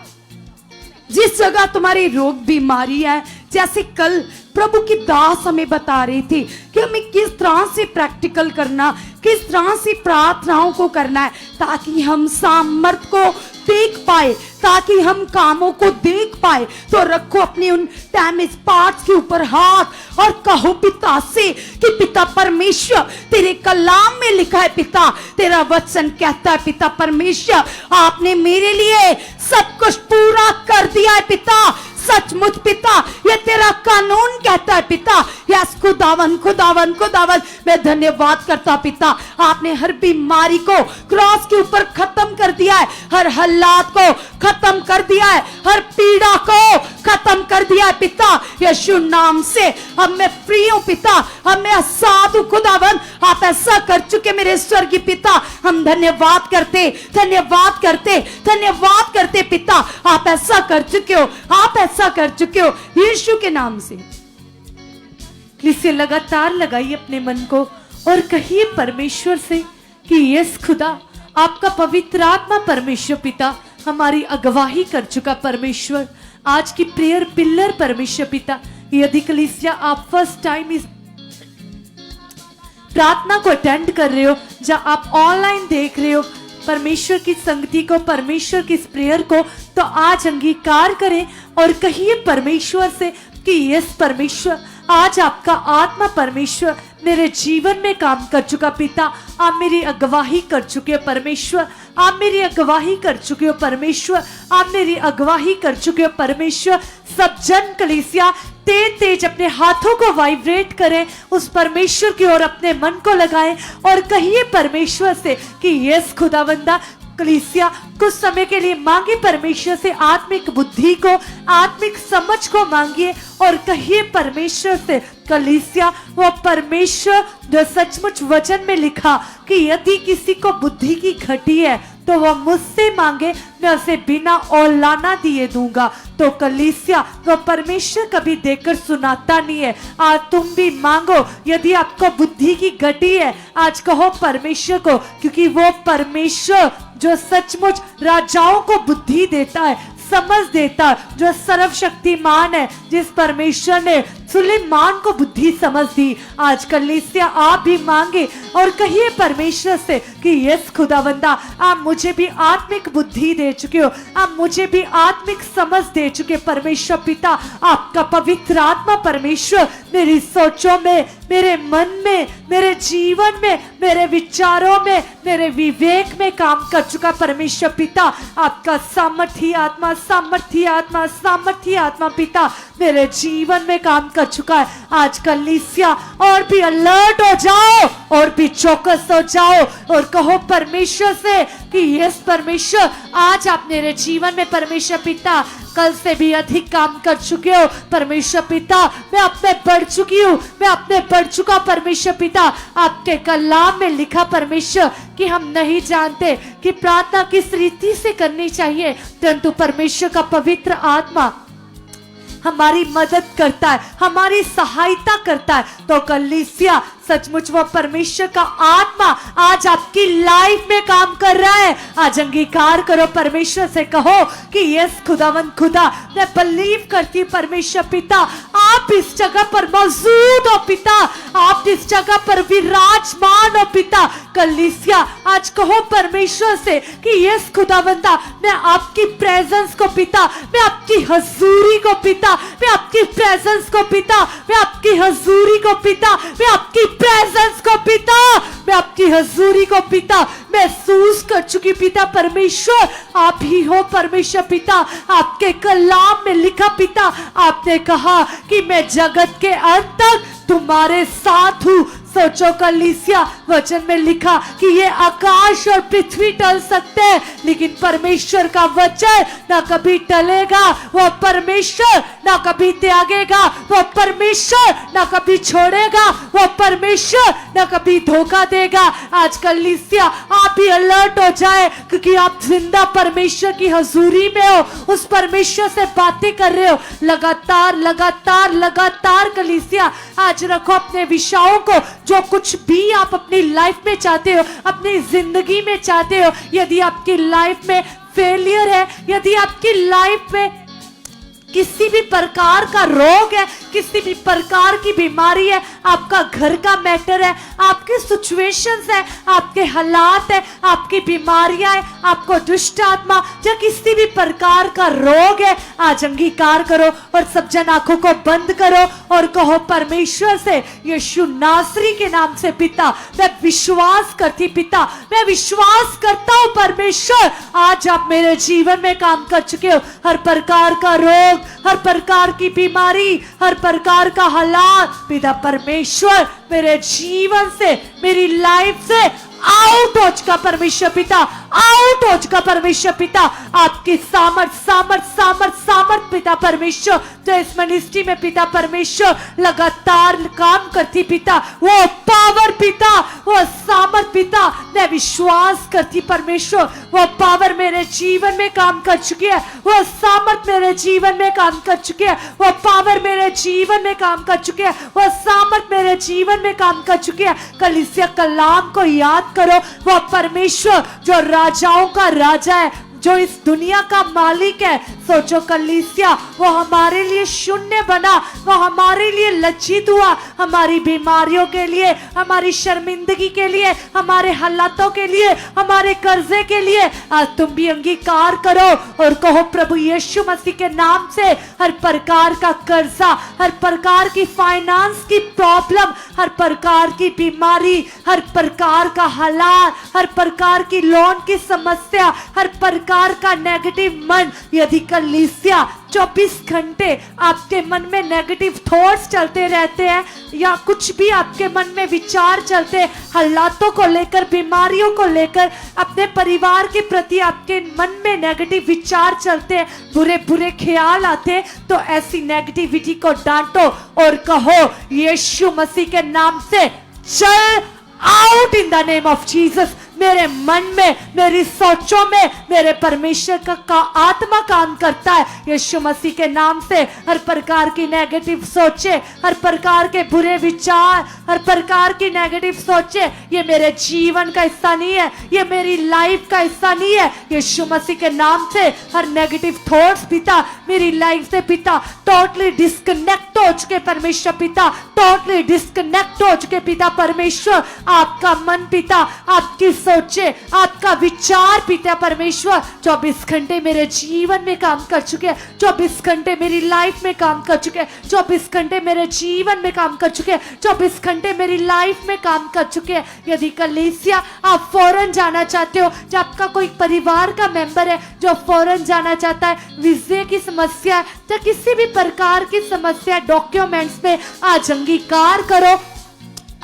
जिस जगह तुम्हारी रोग बीमारी है, जैसे कल प्रभु की दास हमें बता रही थी कि हमें किस तरह से प्रैक्टिकल करना, किस तरह से प्रार्थनाओं को करना है, ताकि हम सामर्थ को देख पाए, ताकि हम कामों को देख पाए। तो रखो अपनी उन डैमेज पार्ट्स के ऊपर हाथ और कहो पिता से कि पिता परमेश्वर तेरे कलाम में लिखा है पिता, तेरा वचन कहता है पिता परमेश्वर आपने मेरे लिए सब कुछ पूरा कर दिया है पिता। सचमुच पिता ये तेरा कानून कहता है पिता। यस खुदावन खुदावन खुदावन मैं धन्यवाद करता पिता, आपने हर बीमारी को क्रॉस के ऊपर खत्म कर दिया है, हर हालात को खत्म कर दिया है, हर पीड़ा को खत्म कर दिया है पिता। यीशु नाम से अब मैं फ्री हूं पिता, अब मैं आजाद हूं खुदावन। आप ऐसा कर चुके मेरे स्वर्गीय पिता, हम धन्यवाद करते धन्यवाद करते धन्यवाद करते पिता। आप ऐसा कर चुके हो, आप ऐसा कर चुके हो यीशु के नाम से। इसे लगातार लगाइए अपने मन को और कहिए परमेश्वर से कि यस खुदा आपका पवित्र आत्मा परमेश्वर पिता हमारी अगवाही कर चुका। परमेश्वर आज की प्रेयर पिलर परमेश्वर पिता, यदि कलीसिया आप फर्स्ट टाइम इस प्रार्थना को अटेंड कर रहे हो, जहां आप ऑनलाइन देख रहे हो परमेश्वर की संगति को, परमेश्वर की इस प्रेयर को, तो आज अंगीकार करें और कहिए परमेश्वर से कि यस परमेश्वर आज आपका आत्मा परमेश्वर मेरे जीवन में काम कर चुका पिता। आप मेरी अगवाही कर चुके हो परमेश्वर, आप मेरी अगवाही कर चुके हो परमेश्वर, आप मेरी अगवाही कर चुके हो परमेश्वर। सब जन कलीसिया तेज तेज अपने हाथों को वाइब्रेट करें, उस परमेश्वर की ओर अपने मन को लगाएं और कहिए परमेश्वर से कि यस खुदावंदा। कलीसिया कुछ समय के लिए मांगे परमेश्वर से आत्मिक बुद्धि को, आत्मिक समझ को मांगिए और कहिए परमेश्वर से कलीसिया वो परमेश्वर जो सचमुच वचन में लिखा कि यदि किसी को बुद्धि की घटी है तो वह मुझसे मांगे, मैं उसे बिना औलाना दिए दूंगा। तो कलीसिया वो परमेश्वर कभी देकर सुनाता नहीं है। आज तुम भी मांगो, यदि आपको बुद्धि की घटी है आज कहो परमेश्वर को, क्योंकि वो परमेश्वर जो सचमुच राजाओं को बुद्धि देता है, समझ देता, जो सर्वशक्तिमान है, जिस परमेश्वर ने सुलेमान को बुद्धि समझ दी। आज कलीसिया आप भी मांगे और कहिए परमेश्वर से कि यस खुदावंदा आप मुझे भी आत्मिक बुद्धि दे चुके हो, आप मुझे भी आत्मिक समझ दे चुके परमेश्वर पिता। आपका पवित्र आत्मा परमेश्वर मेरी सोचों में, मेरे मन में, मेरे जीवन में, मेरे विचारों में, मेरे विवेक में काम कर चुका परमेश्वर पिता। आपका सामर्थी आत्मा, सामर्थी आत्मा, सामर्थी आत्मा पिता मेरे जीवन में काम कर चुका है। आज कलीसिया और भी अलर्ट हो जाओ और भी चौकस हो जाओ और कहो परमेश्वर से कि यस परमेश्वर आज आप मेरे जीवन में परमेश्वर पिता कल से भी अधिक काम कर चुके हो परमेश्वर पिता। मैं अपने बढ़ चुकी हूँ, मैं अपने बढ़ चुका परमेश्वर पिता। आपके कलाम में लिखा परमेश्वर कि हम नहीं जानते कि प्रार्थना किस रीति से करनी चाहिए, परंतु परमेश्वर का पवित्र आत्मा हमारी मदद करता है, हमारी सहायता करता है। तो कलीसिया सचमुच वो परमेश्वर का आत्मा आज आपकी लाइफ में काम कर रहा है। आज अंगीकार करो परमेश्वर से, कहो कि यस खुदावंद खुदा मैं बिलीव करती हूँ परमेश्वर पिता आप इस जगह पर मौजूद हो पिता, आप इस जगह पर विराजमान हो पिता। कलीसिया आज कहो परमेश्वर से कि यस खुदावंदा मैं आपकी प्रेजेंस को पिता, मैं आपकी हजूरी को पिता, मैं आपकी प्रेजेंस को पिता, मैं आपकी हजूरी को पिता, मैं आपकी प्रेजेंस को पिता मैं आपकी हजूरी को पिता महसूस कर चुकी पिता परमेश्वर। आप ही हो परमेश्वर पिता। आपके कलाम में लिखा पिता, आपने कहा कि मैं जगत के अंत तक तुम्हारे साथ हूँ। सोचो कलीसिया, वचन में लिखा कि ये आकाश और पृथ्वी टल सकते हैं लेकिन परमेश्वर का वचन ना कभी टलेगा। वो परमेश्वर ना कभी त्यागेगा, वो परमेश्वर ना कभी छोड़ेगा, वो परमेश्वर ना कभी धोखा देगा। आज कलीसिया आप भी अलर्ट हो जाए क्योंकि आप जिंदा परमेश्वर की हजूरी में हो, उस परमेश्वर से बातें कर रहे हो। लगातार लगातार लगातार कलीसिया आज रखो अपने विषयों को, जो कुछ भी आप अपनी लाइफ में चाहते हो, अपनी जिंदगी में चाहते हो। यदि आपकी लाइफ में फेलियर है, यदि आपकी लाइफ में किसी भी प्रकार का रोग है, किसी भी प्रकार की बीमारी है, आपका घर का मैटर है, आपकी सिचुएशंस है, आपके हालात है, आपकी बीमारियां है, आपको दुष्ट आत्मा या किसी भी प्रकार का रोग है, आज अंगीकार करो और सब जन आंखों को बंद करो और कहो परमेश्वर से, यीशु नासरी के नाम से पिता मैं विश्वास करती, पिता मैं विश्वास करता हूं परमेश्वर, आज आप मेरे जीवन में काम कर चुके हो। हर प्रकार का रोग, हर प्रकार की बीमारी, हर प्रकार का हालात पिता परमेश्वर मेरे जीवन से, मेरी लाइफ से आउट हो चुका परमेश्वर पिता, आउट हो चुका परमेश्वर पिता। आपकी सामर्थ सामर्थ सामर्थ सामर्थ पिता परमेश्वर जो इस मिनिस्ट्री में पिता परमेश्वर लगातार काम करती पिता, वो पावर पिता, वो सामर्थ पिता मैं विश्वास करती परमेश्वर, वो पावर मेरे जीवन में काम कर चुकी है, वो सामर्थ मेरे जीवन में काम कर चुकी है, वो पावर मेरे जीवन में काम कर चुकी है, वो सामर्थ मेरे जीवन में काम कर चुकी है। कलीसिया कलाम को याद करो, वो परमेश्वर जो राजाओं का राजा है, जो इस दुनिया का मालिक है। सोचो कलीसिया, वो हमारे लिए शून्य बना, वो हमारे लिए लज्जित हुआ, हमारी बीमारियों के लिए, हमारी शर्मिंदगी के लिए, हमारे हालातों के लिए, हमारे कर्जे के लिए। आज तुम भी अंगीकार करो और कहो प्रभु यीशु मसीह के नाम से हर प्रकार का कर्जा, हर प्रकार की फाइनेंस की प्रॉब्लम, हर प्रकार की बीमारी, हर प्रकार का हालात, हर प्रकार की लोन की समस्या, हर प्रकार का नेगेटिव मन, यदि कलीसिया 24 घंटे आपके मन में नेगेटिव थॉट्स चलते रहते हैं या कुछ भी आपके मन में विचार चलते हैं हालातों को लेकर, बीमारियों को लेकर, अपने परिवार के प्रति आपके मन में नेगेटिव विचार चलते हैं, बुरे बुरे ख्याल आते हैं, तो ऐसी नेगेटिविटी को डांटो और कहो यीशु मसीह के नाम से चल out in the name of Jesus. मेरे मन में, मेरी सोचों में मेरे परमेश्वर का आत्मा काम करता है। यीशु मसीह के नाम से हर प्रकार की नेगेटिव सोचे, हर प्रकार के बुरे विचार, हर प्रकार की नेगेटिव सोचे ये मेरे जीवन का हिस्सा नहीं है, ये मेरी लाइफ का हिस्सा नहीं है। यीशु मसीह के नाम से हर नेगेटिव थॉट्स पिता मेरी लाइफ से पिता टोटली डिस्कनेक्ट हो चुके परमेश्वर पिता, टोटली डिस्कनेक्ट हो चुके पिता परमेश्वर। आपका मन पिता, आपकी सोचे, आपका विचार पिता परमेश्वर 24 घंटे मेरे जीवन में काम कर चुके हैं, 24 घंटे मेरी लाइफ में काम कर चुके हैं, 24 घंटे मेरे जीवन में काम कर चुके हैं, 24 घंटे मेरी लाइफ में काम कर चुके हैं। यदि कलीसिया आप फौरन जाना चाहते हो, जो आपका कोई परिवार का मेंबर है जो फौरन जाना चाहता है, वीजे की समस्या या किसी भी प्रकार की समस्या डॉक्यूमेंट्स में, आज अंगीकार करो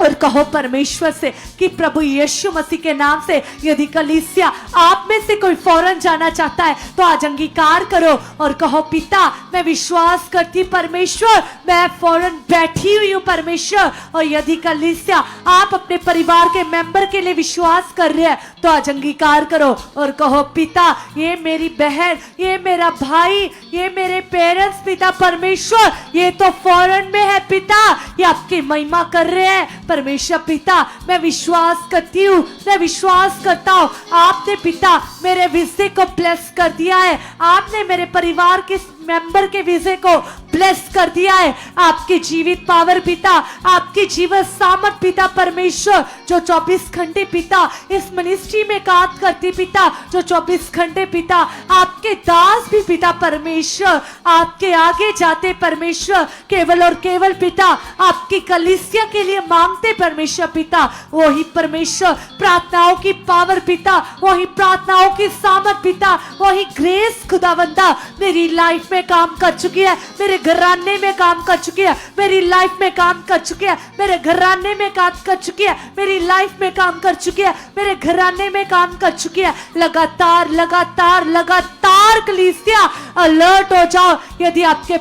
और कहो परमेश्वर से कि प्रभु यीशु मसीह के नाम से यदि कलीसिया आप में से कोई फौरन जाना चाहता है तो आज अंगीकार करो और कहो पिता मैं विश्वास करती परमेश्वर, मैं फौरन बैठी हुई हूँ परमेश्वर। और यदि कलीसिया आप अपने परिवार के मेंबर के लिए विश्वास कर रहे हैं तो आज अंगीकार करो और कहो पिता ये मेरी बहन, ये मेरा भाई, ये मेरे पेरेंट्स पिता परमेश्वर, ये तो फौरन में है पिता, ये आपकी महिमा कर रहे हैं परमेश्वर पिता। मैं विश्वास करती हूँ, मैं विश्वास करता हूँ आपने पिता मेरे विषय को ब्लेस कर दिया है, आपने मेरे परिवार के मेंबर के वीजे को ब्लेस कर दिया है। आपकी जीवित पावर पिता, आपकी जीवन सामर्थ पिता परमेश्वर, जो 24 घंटे पिता इस मिनिस्ट्री में काम करती पिता, जो 24 घंटे पिता आपके दास भी पिता परमेश्वर आपके आगे जाते परमेश्वर, केवल और केवल पिता आपकी कलीसिया के लिए मांगते परमेश्वर पिता, वही परमेश्वर प्रार्थनाओं की पावर पिता, वही प्रार्थनाओं की सामर्थ पिता, वही ग्रेस खुदावंदा मेरी लाइफ में काम कर चुकी है, मेरे घराने में काम कर चुकी है, मेरी लाइफ में काम कर चुकी है, मेरे घराने में काम कर चुकी है, मेरी लाइफ में काम कर चुकी है, मेरे घराने में काम कर चुकी है। लगातार लगातार लगातार कलीसिया अलर्ट हो जाओ। यदि आपके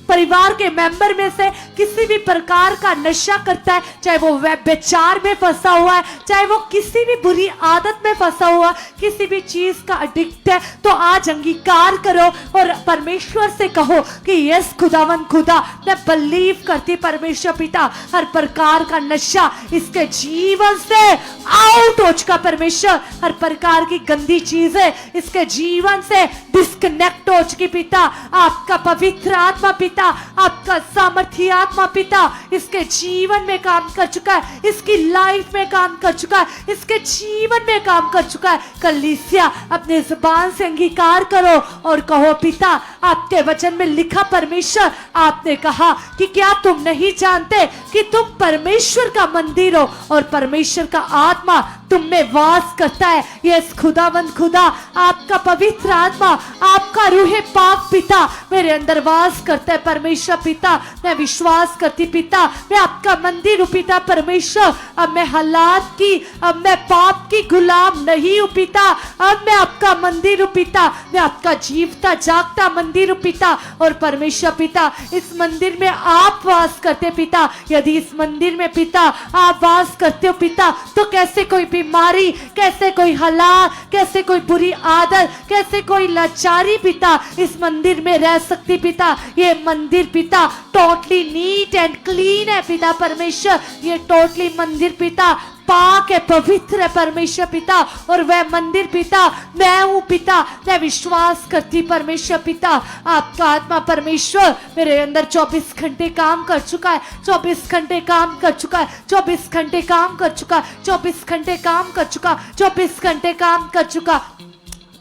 परिवार के मेंबर में से किसी भी प्रकार का नशा करता है, चाहे वो व्यभिचार में फंसा हुआ है, चाहे वो किसी भी बुरी आदत में फंसा हुआ, किसी भी चीज का एडिक्ट है, तो आज अंगीकार करो और परमेश्वर से कहो कि यस खुदावन खुदा, मैं बिलीव करती परमेश्वर पिता, हर प्रकार का नशा इसके जीवन से आउट हो चुका परमेश्वर, हर प्रकार की गंदी चीजें इसके जीवन से डिस्कनेक्ट हो चुकी पिता। आपका पवित्र आत्मा पिता, आपका सामर्थ्य आत्मा पिता इसके जीवन में काम कर चुका है, इसकी लाइफ में काम कर चुका है, इसके जीवन में काम कर चुका है। कलीसिया अपने जुबान से अंगीकार करो और कहो पिता, आपके वचन में लिखा परमेश्वर, आपने कहा कि क्या तुम नहीं जानते कि तुम परमेश्वर का मंदिर हो और परमेश्वर का आत्मा तुम में वास करता है। यस खुदावंद खुदा, आपका पवित्र आत्मा, आपका रूहे पाक पिता मेरे अंदर वास करता है परमेश्वर पिता। मैं विश्वास करती पिता, मैं आपका मंदिर हूँ पिता परमेश्वर। अब मैं हालात की, अब मैं पाप की गुलाम नहीं हूँ पिता, अब मैं आपका मंदिर हूँ पिता, मैं आपका जीवता जागता मंदिर हूँ पिता। और परमेश्वर पिता, इस मंदिर में आप वास करते पिता। यदि इस मंदिर में पिता आप वास करते हो पिता, तो कैसे कोई बीमारी, कैसे कोई हालात, कैसे कोई बुरी आदत, कैसे कोई लाचारी पिता इस मंदिर में रह सकती पिता। ये मंदिर पिता टोटली नीट एंड क्लीन है पिता परमेश्वर। ये टोटली मंदिर पिता पाक है, पवित्र है परमेश्वर पिता। और वह मंदिर पिता मैं हूँ पिता। मैं विश्वास करती परमेश्वर पिता, आपका आत्मा परमेश्वर मेरे अंदर 24 घंटे काम कर चुका है, 24 घंटे काम कर चुका है, 24 घंटे काम कर चुका, 24 घंटे काम कर चुका, 24 घंटे काम कर चुका।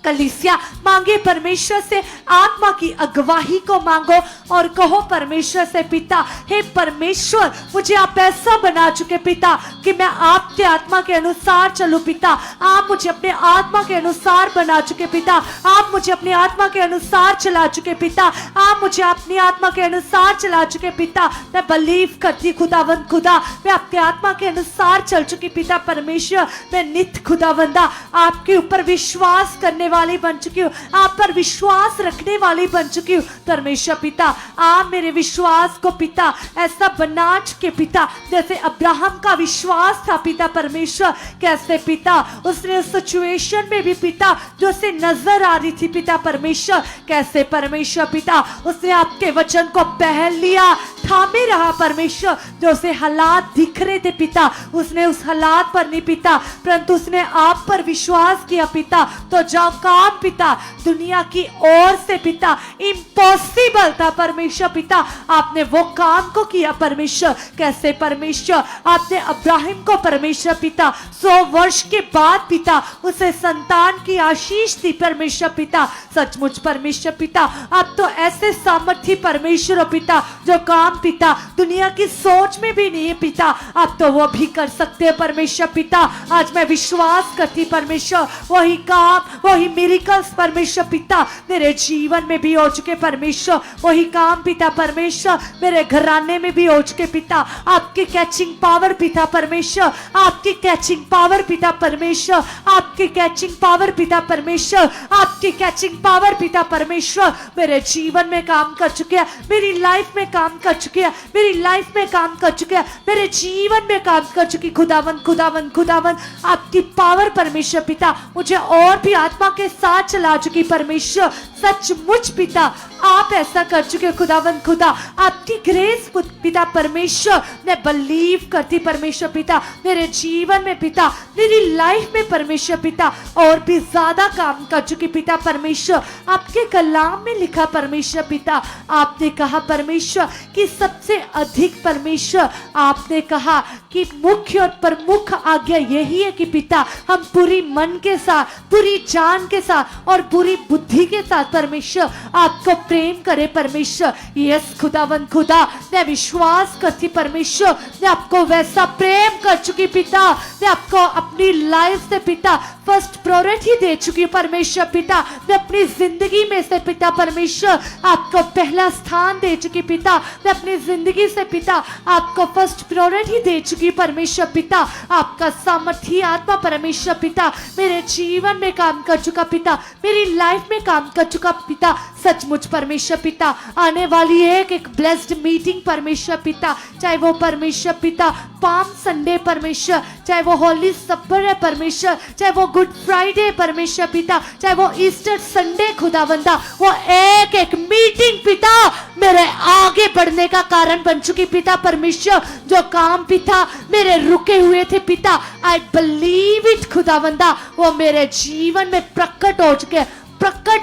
कलीसिया मांगे परमेश्वर से, आत्मा की अगवाही को मांगो और कहो परमेश्वर से पिता, हे परमेश्वर, मुझे आप ऐसा बना चुके पिता कि मैं आपके आत्मा के अनुसार चलूं पिता। आप मुझे अपने आत्मा के अनुसार बना चुके पिता, आप मुझे अपनी आत्मा के अनुसार चला चुके पिता, आप मुझे अपनी आत्मा के अनुसार चला चुके पिता। मैं बिलीव करती खुदावंद खुदा, मैं आपके आत्मा के अनुसार चल चुकी पिता परमेश्वर। मैं नित्य खुदावंदा आपके ऊपर विश्वास करने वाली बन चुकी हूँ, आप पर विश्वास रखने वाली बन चुकी हूँ परमेश्वर पिता। आप मेरे विश्वास को पिता ऐसा बना चुके पिता, जैसे अब्राहम का विश्वास था पिता परमेश्वर। कैसे पिता उसने उस सिचुएशन में भी पिता जो उसे नजर आ रही थी पिता परमेश्वर, कैसे परमेश्वर पिता उसने आपके वचन को पहल लिया, थामे रहा परमेश्वर। जो उसे हालात दिख रहे थे पिता, उसने उस हालात पर नहीं पिता, परंतु उसने आप पर विश्वास किया पिता। तो जाओ काम पिता दुनिया की ओर से पिता इम्पॉसिबल था परमेश्वर पिता, आपने वो काम को किया परमेश्वर। कैसे परमेश्वर आपने अब्राहिम को परमेश्वर पिता 100 वर्ष के बाद पिता उसे संतान की आशीष दी परमेश्वर पिता। सचमुच परमेश्वर पिता आप तो ऐसे सामर्थ्य परमेश्वर हो पिता, जो काम पिता दुनिया की सोच में भी नहीं है पिता, आप तो वो भी कर सकते हैं परमेश्वर पिता। आज मैं विश्वास करती परमेश्वर, वही काम, वही मिरेकल्स परमेश्वर पिता मेरे जीवन में भी हो चुके परमेश्वर। वही काम पिता परमेश्वर मेरे घराने में भी हो चुके पिता। आपकी कैचिंग पावर पिता परमेश्वर, आपकी कैचिंग पावर पिता परमेश्वर, आपकी कैचिंग पावर पिता परमेश्वर, आपकी कैचिंग पावर पिता परमेश्वर मेरे जीवन में काम कर चुके हैं, मेरी लाइफ में काम कर चुके हैं, मेरी लाइफ में काम कर चुके हैं, मेरे जीवन में काम कर चुकी। खुदावन खुदावन खुदावन आपकी पावर परमेश्वर पिता मुझे और भी आत्मा के साथ चला चुकी परमेश्वर। सचमुच पिता आप ऐसा कर चुके हो खुदावंद खुदा, आपकी ग्रेस पिता परमेश्वर, मैं बिलीव करती परमेश्वर पिता मेरे जीवन में पिता, मेरी लाइफ में परमेश्वर पिता और भी ज्यादा काम कर चुकी पिता परमेश्वर। आपके कलाम में लिखा परमेश्वर पिता, आपने कहा परमेश्वर कि सबसे अधिक परमेश्वर आपने कहा कि मुख्य और प्रमुख आज्ञा यही है कि पिता हम पूरी मन के साथ, पूरी जान के साथ और पूरी बुद्धि के साथ परमेश्वर आपको प्रेम करे परमेश्वर। यस खुदावंद खुदा, मैं विश्वास करती परमेश्वर, मैं आपको वैसा प्रेम कर चुकी पिता, मैं आपको अपनी लाइफ से पिता फर्स्ट प्रायोरिटी दे चुकी हूँ परमेश्वर पिता, मैं अपनी जिंदगी में से पिता परमेश्वर आपको पहला स्थान दे चुकी पिता, मैं अपनी जिंदगी से पिता आपको फर्स्ट प्रायोरिटी दे चुकी परमेश्वर पिता। आपका सामर्थी आत्मा परमेश्वर पिता मेरे जीवन में काम कर चुका पिता, मेरी लाइफ में काम कर चुका पिता सचमुच परमेश्वर पिता। आने वाली एक ब्लेस्ड मीटिंग परमेश्वर पिता, चाहे वो परमेश्वर पिता पाम संडे परमेश्वर, चाहे वो होली सपर है परमेश्वर, चाहे वो गुड फ्राइडे परमेश्वर पिता, चाहे वो ईस्टर संडे खुदावंदा, वो एक एक मीटिंग पिता मेरे आगे बढ़ने का कारण बन चुकी पिता परमेश्वर। जो काम पिता मेरे रुके हुए थे पिता, आई बिलीव इट खुदावंदा, वो मेरे जीवन में प्रकट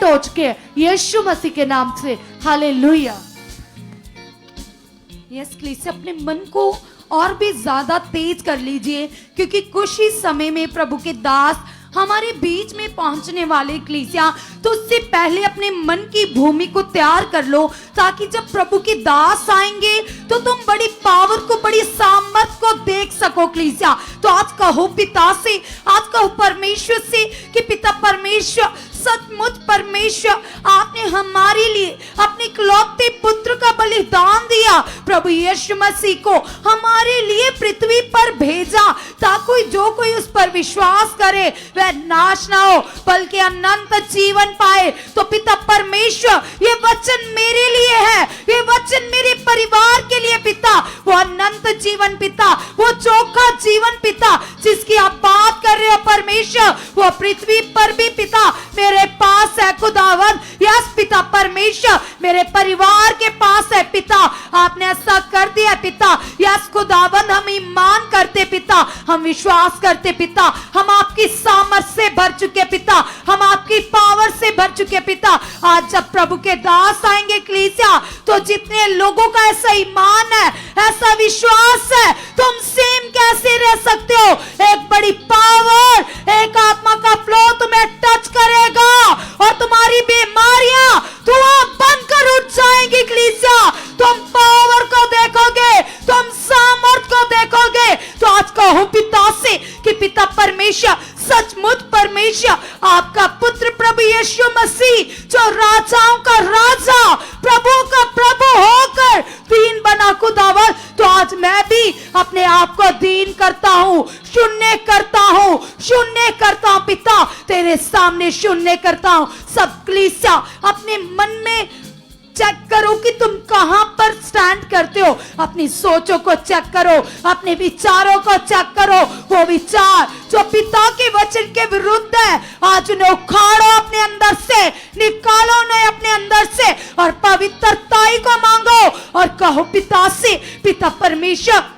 हो चुके यीशु मसीह के नाम से। हालेलुया। यस प्लीज अपने मन को और भी ज्यादा तेज कर लीजिए, क्योंकि कुछ ही समय में प्रभु के दास हमारे बीच में पहुंचने वाले कलीसिया, तो उससे पहले अपने मन की भूमि को तैयार कर लो, ताकि जब प्रभु के दास आएंगे तो तुम बड़ी पावर को, बड़ी सामर्थ को देख सको कलीसिया। तो आज कहो पिता से, आज कहो परमेश्वर से कि पिता परमेश्वर सचमुच परमेश्वर आपने हमारे लिए अपने इकलौते पुत्र का बलिदान दिया, प्रभु यीशु मसीह को हमारे लिए पृथ्वी पर भेजा, ताकि जो कोई उस पर विश्वास करे वह नाश ना हो बल्कि अनंत जीवन पाए। तो पिता परमेश्वर ये वचन मेरे लिए है, ये वचन मेरे परिवार के लिए पिता, वो अनंत जीवन पिता, वो चोखा जीवन पिता जिसकी आप बात कर रहे हो परमेश्वर, वो पृथ्वी पर भी पिता मेरे पास है खुदावन। यस पिता परमेश्वर मेरे परिवार के पास है पिता, आपने ऐसा कर दिया पिता। यस खुदावन हम ईमान करते पिता, हम विश्वास करते पिता, हम आपकी सामर्थ से भर चुके पिता, हम आपकी पावर से भर चुके पिता। आज जब प्रभु के दास आएंगे कलीसिया, तो जितने लोगों का ऐसा ईमान है, ऐसा विश्वास है, तुम सेम कैसे रह सकते हो? एक बड़ी पावर, एक आत्मा का फ्लो तुम्हें टच करेगा और तुम्हारी बीमारियां धुआं बनकर उठ जाएंगी कलीसिया। तुम पावर को देखोगे, तुम सामर्थ को देखोगे। तो आज कहो पिता से कि पिता परमेश्वर सचमुच परमेश्वर आपका पुत्र प्रभु यीशु मसीह, जो राजाओं का राजा, प्रभु का प्रभु होकर दीन बना खुदावन, तो आज मैं भी अपने आप को दीन करता हूँ, शून्य करता हूँ, शून्य करता हूँ पिता, तेरे सामने शून्य करता हूँ। सब कलीसिया अपने मन में चेक करो कि तुम कहां पर स्टैंड करते हो, अपनी सोचों को चेक करो, अपने विचारों को चेक करो। वो विचार जो पिता के वचन के विरुद्ध है, आज उन्हें उखाड़ो अपने अंदर से, निकालो उन्हें अपने अंदर से और पवित्रताई को मांगो और कहो पिता से, पिता परमेश्वर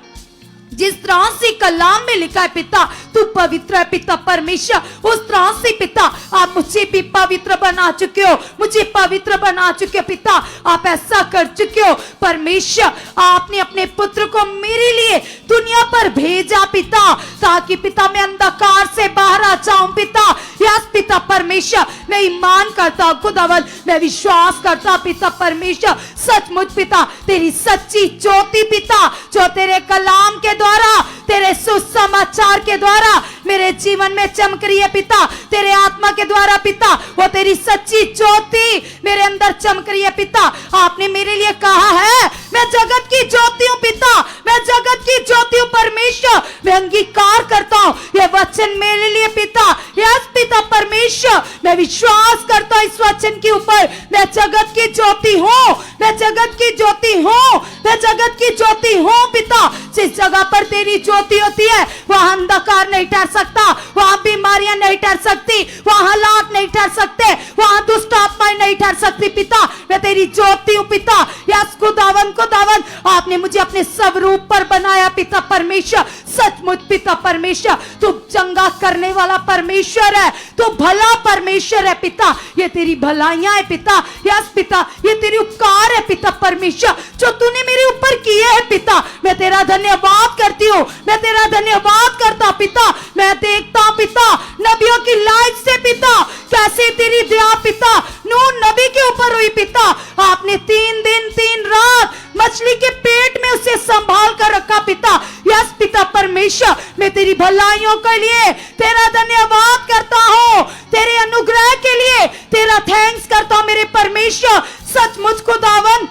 जिस तरह से कलाम में लिखा है पिता तू पवित्र है पिता परमेश्वर, उस तरह से पिता आप मुझे भी पवित्र बना चुके हो, मुझे पवित्र बना चुके हो पिता। आप ऐसा कर चुके हो परमेश्वर, आपने अपने पुत्र को मेरे लिए दुनिया पर भेजा पिता, ताकि पिता मैं अंधकार से बाहर आ जाऊं पिता। यस पिता परमेश्वर मैं ईमान करता हूं खुदावन, मैं विश्वास करता हूं पिता परमेश्वर, सचमुच पिता तेरी सच्ची ज्योति पिता, जो तेरे कलाम के द्वारा, तेरे सुसमाचार के द्वारा मेरे जीवन में चमक रही है पिता, तेरे आत्मा के द्वारा पिता, वो तेरी सच्ची ज्योति मेरे अंदर चमक रही है पिता। आपने मेरे लिए कहा है मैं जगत की ज्योति हूँ पिता, मैं जगत की ज्योति हूँ परमेश्वर, मैं अंगीकार करता हूँ ये वचन मेरे लिए पिता। यस पिता परमेश्वर, मैं विश्वास करता हूं इस वचन के ऊपर, मैं जगत की ज्योति हूं, मैं जगत की ज्योति हूं, मैं जगत की ज्योति हूं पिता। जिस जगह पर तेरी ज्योति होती है वहां अंधकार नहीं ठहर सकता, वहां बीमारियां नहीं ठहर सकती, वहां हालात नहीं ठहर सकते, वहां दुष्ट आत्माएं नहीं ठहर सकती पिता। मैं तेरी ज्योति हूं पिता। यस खुदावन, आपने मुझे अपने स्वरूप पर बनाया पिता परमेश्वर। सचमुच पिता परमेश्वर, तू चंगा करने वाला परमेश्वर है, तू भला परमेश्वर है पिता। ये तेरी भलाइयां है पिता। यस पिता, ये तेरी उपकार है पिता परमेश्वर जो तूने मेरे ऊपर किए है पिता। मैं तेरा धन्यवाद करती हूँ, मैं तेरा धन्यवाद करता पिता। मैं देखता हूं पिता नबियों की लाइफ से पिता, कैसे तेरी दया पिता नूह नबी के ऊपर हुई पिता। आपने 3 दिन 3 रात मछली के पेट में उसे संभाल कर रखा पिता। यस पिता परमेश्वर, मैं तेरी भलाइयों के लिए तेरा धन्यवाद करता हूँ, तेरे अनुग्रह के लिए तेरा थैंक्स करता हूँ मेरे परमेश्वर। सचमुच खुदावन,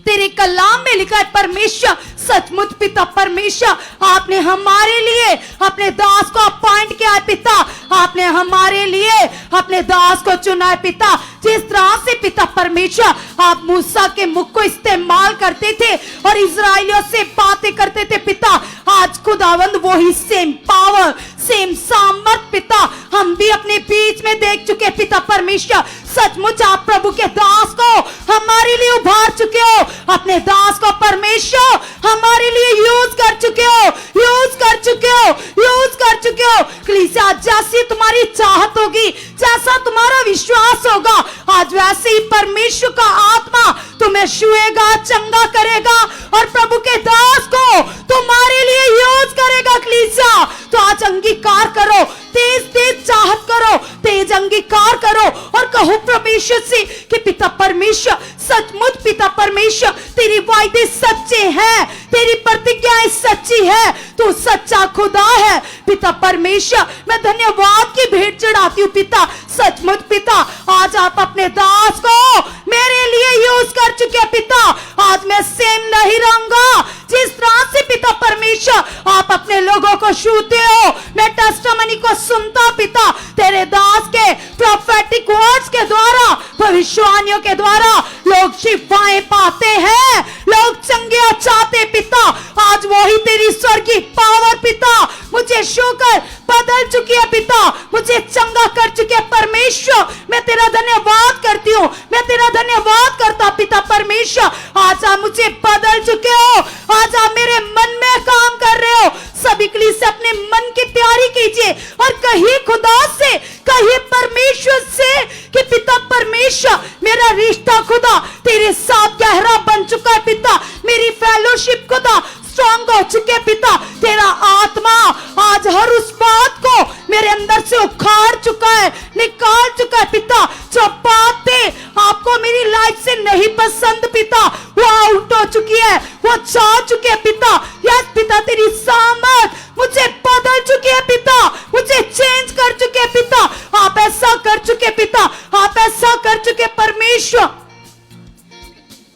तेरे कलाम में लिखा है परमेश्वर, सचमुच पिता परमेश्वर, आपने हमारे लिए अपने दास को अपॉइंट किया है पिता। आपने हमारे लिए अपने दास को चुना है पिता। जिस तरह से पिता परमेश्वर आप मूसा के मुख को इस्तेमाल करते थे और इजराइलियों से बातें करते थे पिता, आज खुदावंद वही सेम पावर, सेम सामर्थ पिता हम भी अपने बीच में देख चुके पिता परमेश्वर। सचमुच आप प्रभु के दास को हमारे लिए उभार चुके हो, अपने दास को परमेश्वर हमारे लिए यूज कर चुके हो, यूज कर चुके हो, यूज कर चुके हो। कलीसिया, जैसी तुम्हारी चाहत होगी, जैसा तुम्हारा विश्वास होगा, आज वैसे ही परमेश्वर का आत्मा तुम्हें छुएगा, चंगा करेगा और प्रभु के दास को तुम्हारे लिए यूज करेगा। कलीसिया, तो आज अंगीकार करो, तेज तेज चाहत करो, तेज अंगीकार करो और कहो परमेश्वर से कि पिता परमेश्वर, सचमुच पिता परमेश्वर, तेरी वायदे सच्चे हैं, तेरी प्रतिज्ञाएं सच्ची है, तू सच्चा खुदा है पिता परमेश्वर। मैं धन्यवाद की भेंट चढ़ाती हूँ पिता। सचमुच पिता, आज आप अपने दास को मेरे लिए यूज कर चुके पिता। आज मैं सेम नहीं रहूंगा जिस तरह से पिता परमेश्वर आप अपने लोगों को छूते हो। मैं टेस्टिमनी को सुनता पिता, तेरे दास के प्रोफेटिक वर्ड्स के द्वारा, भविष्यवाणियों के द्वारा लोग शिफाएं पाते हैं, लोग चंगे चाहते पिता। आज वही तेरी स्वर्गीय पावर पिता मुझे छूकर बदल चुकी है पिता, मुझे चंगा कर चुके है परमेश्वर। मैं तेरा धन्यवाद करती हूँ, मैं तेरा धन्यवाद करता पिता परमेश्वर। आज आप मुझे बदल चुके हो, आज आप मेरे मन में काम कर रहे हो। सभी के लिए से अपने मन की तैयारी कीजिए और कहिए खुदा से, कहिए परमेश्वर से कि पिता परमेश्वर, मेरा रिश्ता खुदा तेरे साथ गहरा बन चुका है पिता। मेरी फेलोशिप खुदा स्ट्रॉन्ग हो चुके पिता। तेरा आत्मा आज हर उस बात को मेरे अंदर से उखाड़ चुका है, निकाल चुका है पिता। जो बातें आपको मेरी लाइफ से नहीं पसंद पिता, वो आउट हो चुकी है, वो जा चुकी है पिता। यस पिता, तेरी सामर्थ मुझे बदल चुकी है पिता, मुझे चेंज कर चुके पिता। आप ऐसा कर चुके पिता, आप ऐसा कर चुके परमेश्वर।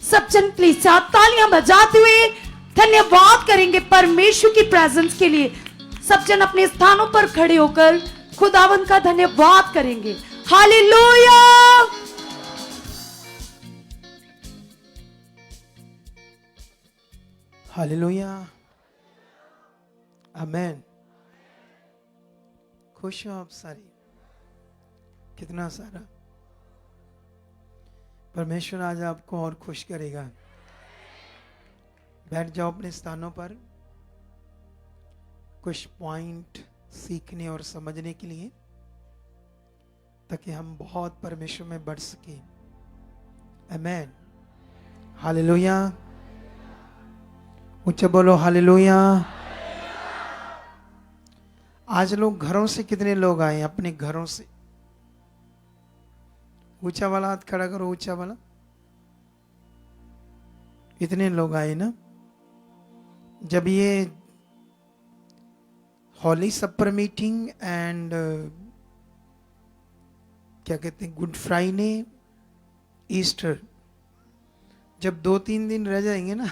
सब जन प्लीज तालियां बजाते हुए धन्यवाद करेंगे परमेश्वर की प्रेजेंस के लिए। सब जन अपने स्थानों पर खड़े होकर खुदावन का धन्यवाद करेंगे। हालेलुया। हालेलुया, आमेन। खुश हो आप सारे? कितना सारा परमेश्वर आज आपको और खुश करेगा। बैठ जाओ अपने स्थानों पर। कुछ पॉइंट सीखने और समझने के लिए, ताकि हम बहुत परमेश्वर में बढ़ सके। आमेन। हालेलुया। ऊंचा बोलो हालेलुया। आज लोग घरों से, कितने लोग आए अपने घरों से? ऊंचा वाला हाथ खड़ा करो, ऊंचा वाला। इतने लोग आए ना। जब ये हॉली सपर मीटिंग एंड क्या कहते हैं, गुड फ्राइडे, ईस्टर, जब 2-3 दिन रह जाएंगे ना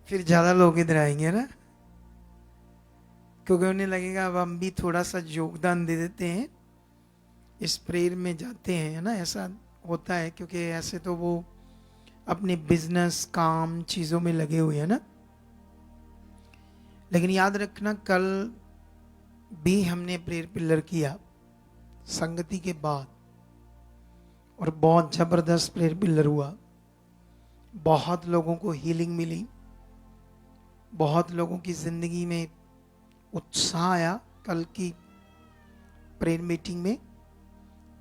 फिर ज्यादा लोग इधर आएंगे ना। क्योंकि उन्हें लगेगा अब हम भी थोड़ा सा योगदान दे देते हैं, इस प्रेयर में जाते हैं, है ना। ऐसा होता है क्योंकि ऐसे तो वो अपने बिजनेस काम चीज़ों में लगे हुए हैं ना। लेकिन याद रखना, कल भी हमने प्रेयर पिलर किया संगति के बाद, और बहुत ज़बरदस्त प्रेयर पिलर हुआ। बहुत लोगों को हीलिंग मिली, बहुत लोगों की ज़िंदगी में उत्साह आया कल की प्रेयर मीटिंग में।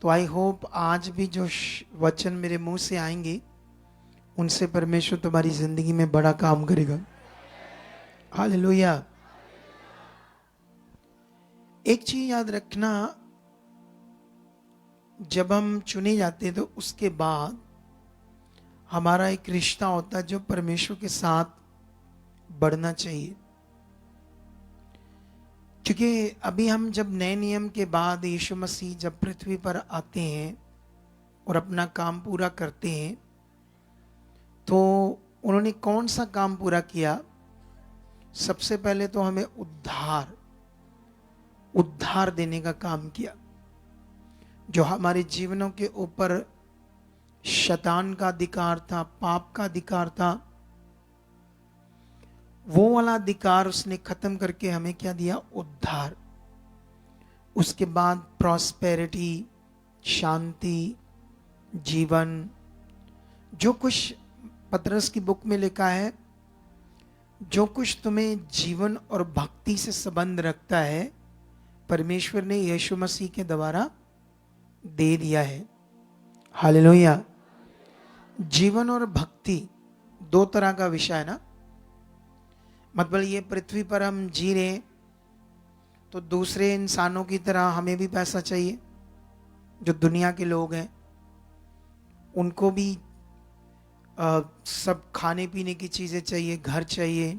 तो आई होप आज भी जो वचन मेरे मुंह से आएंगे उनसे परमेश्वर तुम्हारी ज़िंदगी में बड़ा काम करेगा। हालेलुया। एक चीज याद रखना, जब हम चुने जाते हैं तो उसके बाद हमारा एक रिश्ता होता है जो परमेश्वर के साथ बढ़ना चाहिए। क्योंकि अभी हम जब नए नियम के बाद यीशु मसीह जब पृथ्वी पर आते हैं और अपना काम पूरा करते हैं, तो उन्होंने कौन सा काम पूरा किया? सबसे पहले तो हमें उद्धार देने का काम किया। जो हमारे जीवनों के ऊपर शैतान का अधिकार था, पाप का अधिकार था, वो वाला अधिकार उसने खत्म करके हमें क्या दिया? उद्धार। उसके बाद प्रॉस्पेरिटी, शांति, जीवन, जो कुछ पतरस की बुक में लिखा है, जो कुछ तुम्हें जीवन और भक्ति से संबंध रखता है, परमेश्वर ने यीशु मसीह के द्वारा दे दिया है। हालेलुया। जीवन और भक्ति दो तरह का विषय है ना। मतलब ये पृथ्वी पर हम जी रहे तो दूसरे इंसानों की तरह हमें भी पैसा चाहिए। जो दुनिया के लोग हैं उनको भी सब खाने पीने की चीज़ें चाहिए, घर चाहिए,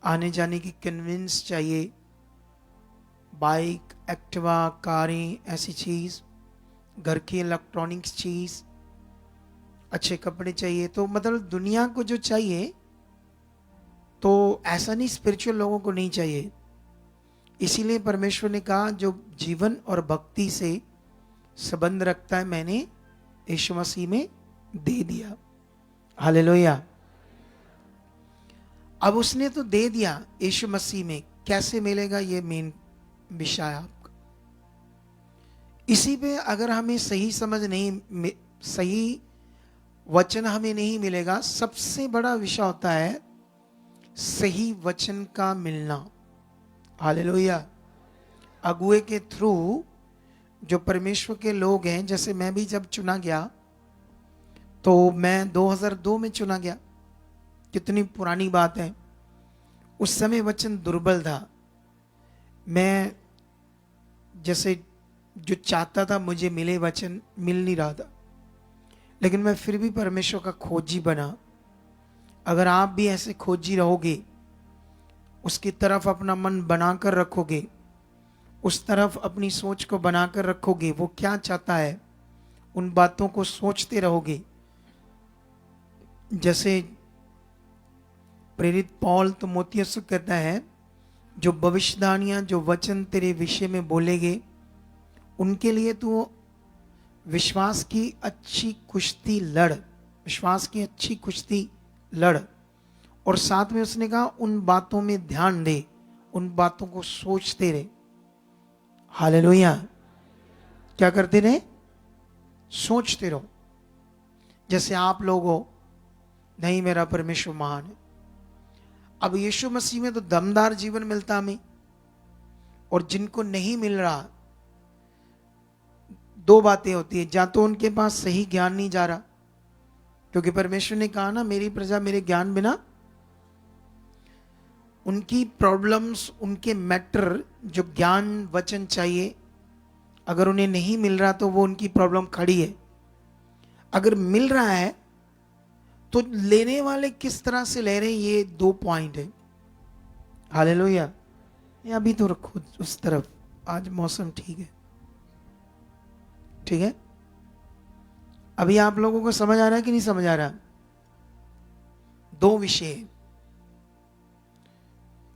आने जाने की कन्वेंस चाहिए, बाइक, एक्टिवा, कारें, ऐसी चीज़, घर की इलेक्ट्रॉनिक्स चीज़, अच्छे कपड़े चाहिए। तो मतलब दुनिया को जो चाहिए, तो ऐसा नहीं स्पिरिचुअल लोगों को नहीं चाहिए। इसीलिए परमेश्वर ने कहा जो जीवन और भक्ति से संबंध रखता है मैंने यीशु मसीह में दे दिया। हालेलुया। अब उसने तो दे दिया यीशु मसीह में, कैसे मिलेगा ये मेन विषय आपका। इसी पे अगर हमें सही समझ नहीं, सही वचन हमें नहीं मिलेगा, सबसे बड़ा विषय होता है सही वचन का मिलना। हालेलुया। अगुए के थ्रू जो परमेश्वर के लोग हैं, जैसे मैं भी जब चुना गया तो मैं 2002 में चुना गया। कितनी पुरानी बात है। उस समय वचन दुर्बल था। मैं जैसे जो चाहता था मुझे मिले वचन, मिल नहीं रहा था। लेकिन मैं फिर भी परमेश्वर का खोजी बना। अगर आप भी ऐसे खोजी रहोगे, उसकी तरफ अपना मन बनाकर रखोगे, उस तरफ अपनी सोच को बनाकर रखोगे, वो क्या चाहता है उन बातों को सोचते रहोगे। जैसे प्रेरित पौल तिमोथियस से कहता है, जो भविष्यवाणियां, जो वचन तेरे विषय में बोलेगे, उनके लिए तू विश्वास की अच्छी कुश्ती लड़, विश्वास की अच्छी कुश्ती लड़। और साथ में उसने कहा उन बातों में ध्यान दे, उन बातों को सोचते रहे। हालेलुया। क्या करते रहे? सोचते रहो। जैसे आप लोग हो, नहीं मेरा परमेश्वर महान है। अब यीशु मसीह में तो दमदार जीवन मिलता हमें, और जिनको नहीं मिल रहा, दो बातें होती है। या तो उनके पास सही ज्ञान नहीं जा रहा, क्योंकि परमेश्वर ने कहा ना, मेरी प्रजा मेरे ज्ञान बिना, उनकी प्रॉब्लम्स, उनके मैटर, जो ज्ञान वचन चाहिए, अगर उन्हें नहीं मिल रहा तो वो उनकी प्रॉब्लम खड़ी है। अगर मिल रहा है तो लेने वाले किस तरह से ले रहे हैं, ये दो पॉइंट है। हालेलुया। ये अभी तो रखो उस तरफ, आज मौसम ठीक है, ठीक है। अभी आप लोगों को समझ आ रहा है कि नहीं समझ आ रहा? दो विषय।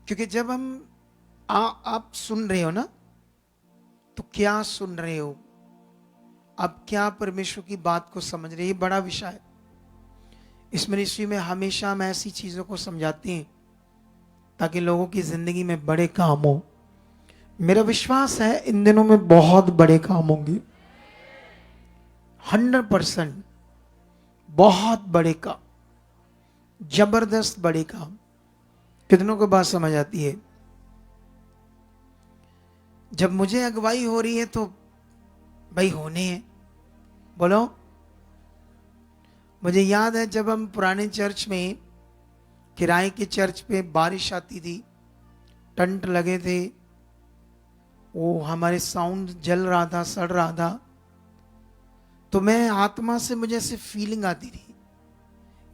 क्योंकि जब हम आप सुन रहे हो ना, तो क्या सुन रहे हो, आप क्या परमेश्वर की बात को समझ रहे हो, ये बड़ा विषय है। इस मिनिस्ट्री में हमेशा हम ऐसी चीजों को समझाते हैं ताकि लोगों की जिंदगी में बड़े काम हो। मेरा विश्वास है इन दिनों में बहुत बड़े काम होंगे, 100% बहुत बड़े काम, जबरदस्त बड़े काम। कितनों को बात समझ आती है? जब मुझे अगुवाई हो रही है तो भाई होने हैं, बोलो। मुझे याद है जब हम पुराने चर्च में, किराए के चर्च पे बारिश आती थी, टंट लगे थे, वो हमारे साउंड जल रहा था, सड़ रहा था, तो मैं आत्मा से मुझे ऐसे फीलिंग आती थी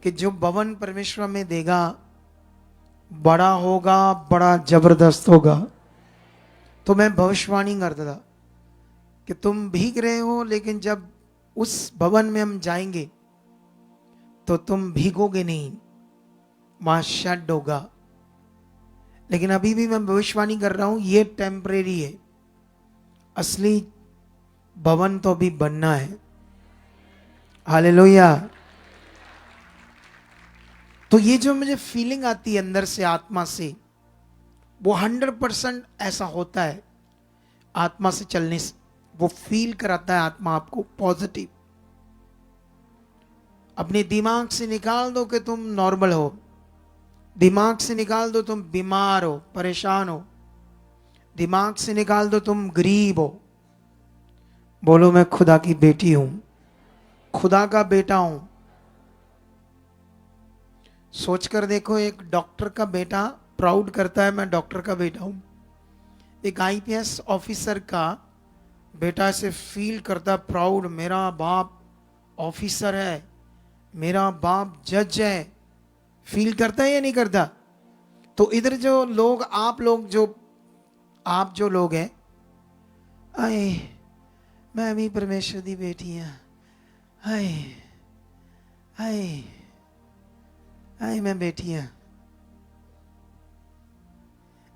कि जो भवन परमेश्वर में देगा बड़ा होगा, बड़ा जबरदस्त होगा। तो मैं भविष्यवाणी करता था कि तुम भीग रहे हो, लेकिन जब उस भवन में हम जाएंगे तो तुम भीगोगे नहीं, वहां शेड होगा। लेकिन अभी भी मैं भविष्यवाणी कर रहा हूं, ये टेम्परेरी है, असली भवन तो अभी बनना है। हालेलुया। तो ये जो मुझे फीलिंग आती है अंदर से, आत्मा से, वो 100% ऐसा होता है। आत्मा से चलने से वो फील कराता है आत्मा आपको पॉजिटिव। अपने दिमाग से निकाल दो कि तुम नॉर्मल हो, दिमाग से निकाल दो तुम बीमार हो, परेशान हो, दिमाग से निकाल दो तुम गरीब हो। बोलो मैं खुदा की बेटी हूं, खुदा का बेटा हूं। सोचकर देखो, एक डॉक्टर का बेटा प्राउड करता है मैं डॉक्टर का बेटा हूं। एक आईपीएस ऑफिसर का बेटा से फील करता प्राउड, मेरा बाप ऑफिसर है, मेरा बाप जज है। फील करता है या नहीं करता? तो इधर जो लोग, आप जो लोग हैं, आए मैं भी परमेश्वर दी बेटी हूं, हाय हाय हाय मैं बेटी हूं।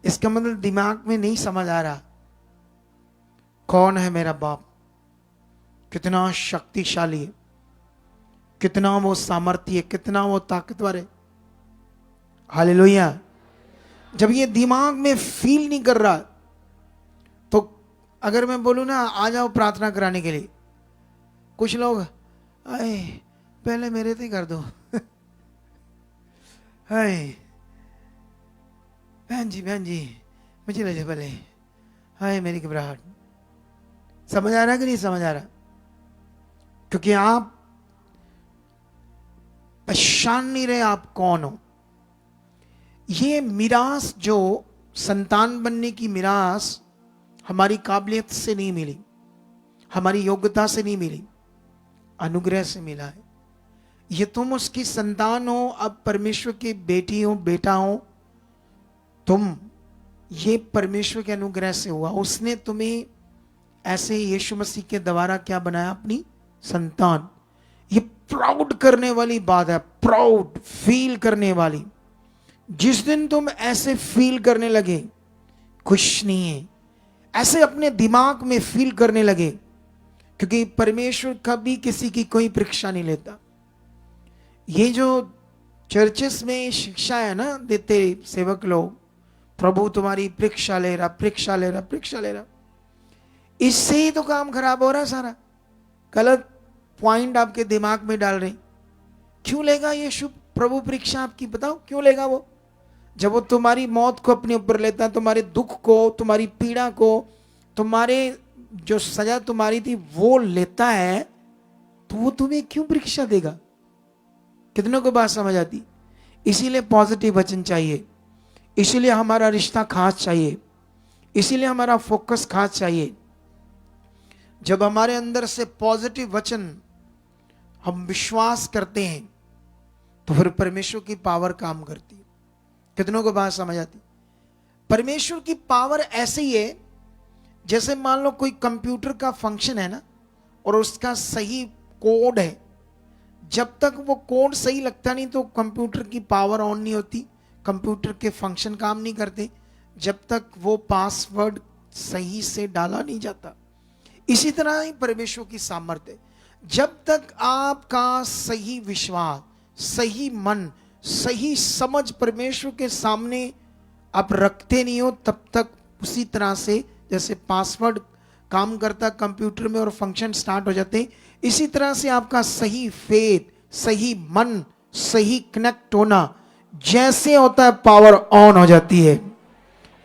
इसका मतलब दिमाग में नहीं समझ आ रहा कौन है मेरा बाप, कितना शक्तिशाली है, कितना वो सामर्थ्य है, कितना वो ताकतवर है। हालेलुया। जब ये दिमाग में फील नहीं कर रहा, तो अगर मैं बोलूं ना आ जाओ प्रार्थना कराने के लिए, कुछ लोग आए पहले मेरे से कर दो हाय बहन जी मुझे ले जाओ पहले, हाय मेरी घबराहट। समझ आ रहा कि नहीं समझ आ रहा? क्योंकि आप पहचान नहीं रहे आप कौन हो। ये मिरास, जो संतान बनने की मिरास, हमारी काबिलियत से नहीं मिली, हमारी योग्यता से नहीं मिली, अनुग्रह से मिला है। ये तुम उसकी संतान हो, अब परमेश्वर की बेटी हो, बेटा हो तुम, ये परमेश्वर के अनुग्रह से हुआ। उसने तुम्हें ऐसे यीशु मसीह के द्वारा क्या बनाया? अपनी संतान। ये प्राउड करने वाली बात है, प्राउड फील करने वाली। जिस दिन तुम ऐसे फील करने लगे, कुछ नहीं है, ऐसे अपने दिमाग में फील करने लगे, क्योंकि परमेश्वर कभी किसी की कोई परीक्षा नहीं लेता। ये जो चर्चेस में शिक्षा है ना देते सेवक लोग, प्रभु तुम्हारी परीक्षा ले रहा, परीक्षा ले रहा, परीक्षा ले रहा, इससे ही तो काम खराब हो रहा है सारा। गलत पॉइंट आपके दिमाग में डाल रहे। क्यों लेगा यीशु प्रभु परीक्षा आपकी? बताओ क्यों लेगा वो? जब वो तुम्हारी मौत को अपने ऊपर लेता है, तुम्हारे दुख को, तुम्हारी पीड़ा को, तुम्हारे जो सजा तुम्हारी थी वो लेता है, तो वो तुम्हें क्यों परीक्षा देगा? कितनों को बात समझ आती? इसीलिए पॉजिटिव वचन चाहिए, इसीलिए हमारा रिश्ता खास चाहिए, इसीलिए हमारा फोकस खास चाहिए। जब हमारे अंदर से पॉजिटिव वचन हम विश्वास करते हैं, तो फिर परमेश्वर की पावर काम करती है। कितनों को बात समझ आती? परमेश्वर की पावर ऐसे ही है, जैसे मान लो कोई कंप्यूटर का फंक्शन है ना, और उसका सही कोड है, जब तक वो कोड सही लगता नहीं तो कंप्यूटर की पावर ऑन नहीं होती, कंप्यूटर के फंक्शन काम नहीं करते। जब तक वो पासवर्ड सही से डाला नहीं जाता। इसी तरह ही परमेश्वर की सामर्थ्य, जब तक आपका सही विश्वास, सही मन, सही समझ परमेश्वर के सामने आप रखते नहीं हो, तब तक उसी तरह से जैसे पासवर्ड काम करता कंप्यूटर में और फंक्शन स्टार्ट हो जाते, इसी तरह से आपका सही फेथ, सही मन, सही कनेक्ट होना जैसे होता है, पावर ऑन हो जाती है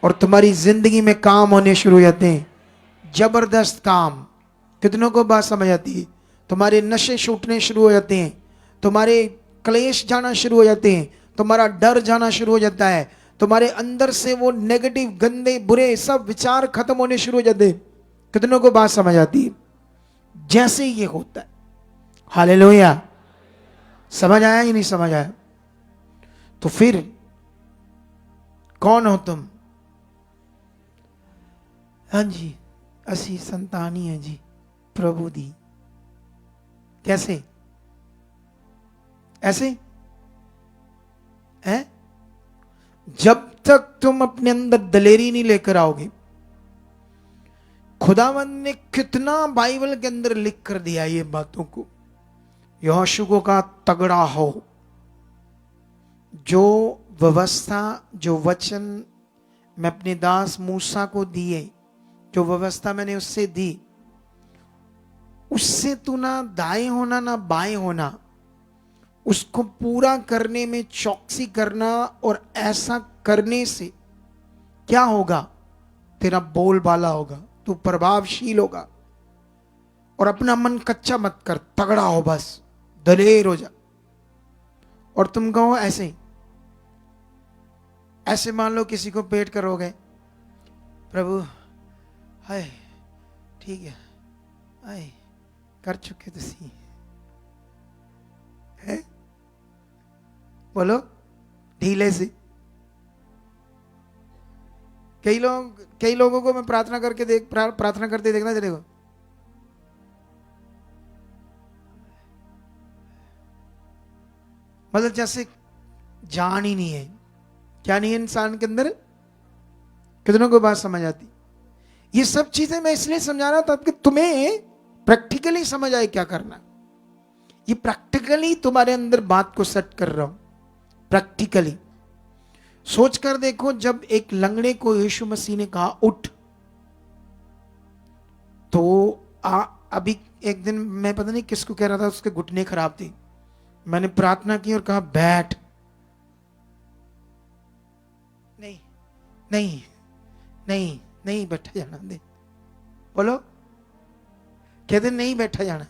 और तुम्हारी जिंदगी में काम होने शुरू हो जाते हैं, जबरदस्त काम। कितनों को बात समझ आती है? तुम्हारे नशे छूटने शुरू हो जाते हैं, तुम्हारे क्लेश जाना शुरू हो जाते हैं, तुम्हारा डर जाना शुरू हो जाता है, तुम्हारे अंदर से वो नेगेटिव, गंदे, बुरे सब विचार खत्म होने शुरू हो जाते हैं। कितनों को बात समझ आती है? जैसे ये होता है। हालेलुया। समझ आया या नहीं समझ आया? तो फिर कौन हो तुम? हाँ जी, असी संतानी है जी प्रभु दी। कैसे? ऐसे है? जब तक तुम अपने अंदर दलेरी नहीं लेकर आओगे, खुदावंद ने कितना बाइबल के अंदर लिख कर दिया ये बातों को। यहोशू का तगड़ा हो, जो व्यवस्था, जो वचन मैं अपने दास मूसा को दिए, जो व्यवस्था मैंने उससे दी, उससे तू ना दाएं होना ना बाएं होना, उसको पूरा करने में चौकसी करना। और ऐसा करने से क्या होगा? तेरा बोलबाला होगा, तू प्रभावशील होगा। और अपना मन कच्चा मत कर, तगड़ा हो, बस दलेर हो जा। और तुम कहो ऐसे ऐसे, मान लो किसी को पेट करोगे, प्रभु हाय ठीक है, हाय कर चुके तुसी है, बोलो ढीले से। कई लोगों को मैं प्रार्थना करते देखना चलेगा, मतलब जैसे जान ही नहीं है। क्या नहीं है इंसान के अंदर? कितनों को बात समझ आती? ये सब चीजें मैं इसलिए समझा रहा था कि तुम्हें प्रैक्टिकली समझ आए क्या करना। ये प्रैक्टिकली तुम्हारे अंदर बात को सेट कर रहा हूं। प्रैक्टिकली सोच कर देखो, जब एक लंगड़े को यीशु मसीह ने कहा उठ, तो अभी एक दिन मैं पता नहीं किसको कह रहा था, उसके घुटने खराब थे, मैंने प्रार्थना की और कहा बैठ। नहीं नहीं नहीं नहीं बैठा जाना दे, बोलो, कहते नहीं बैठा जाना।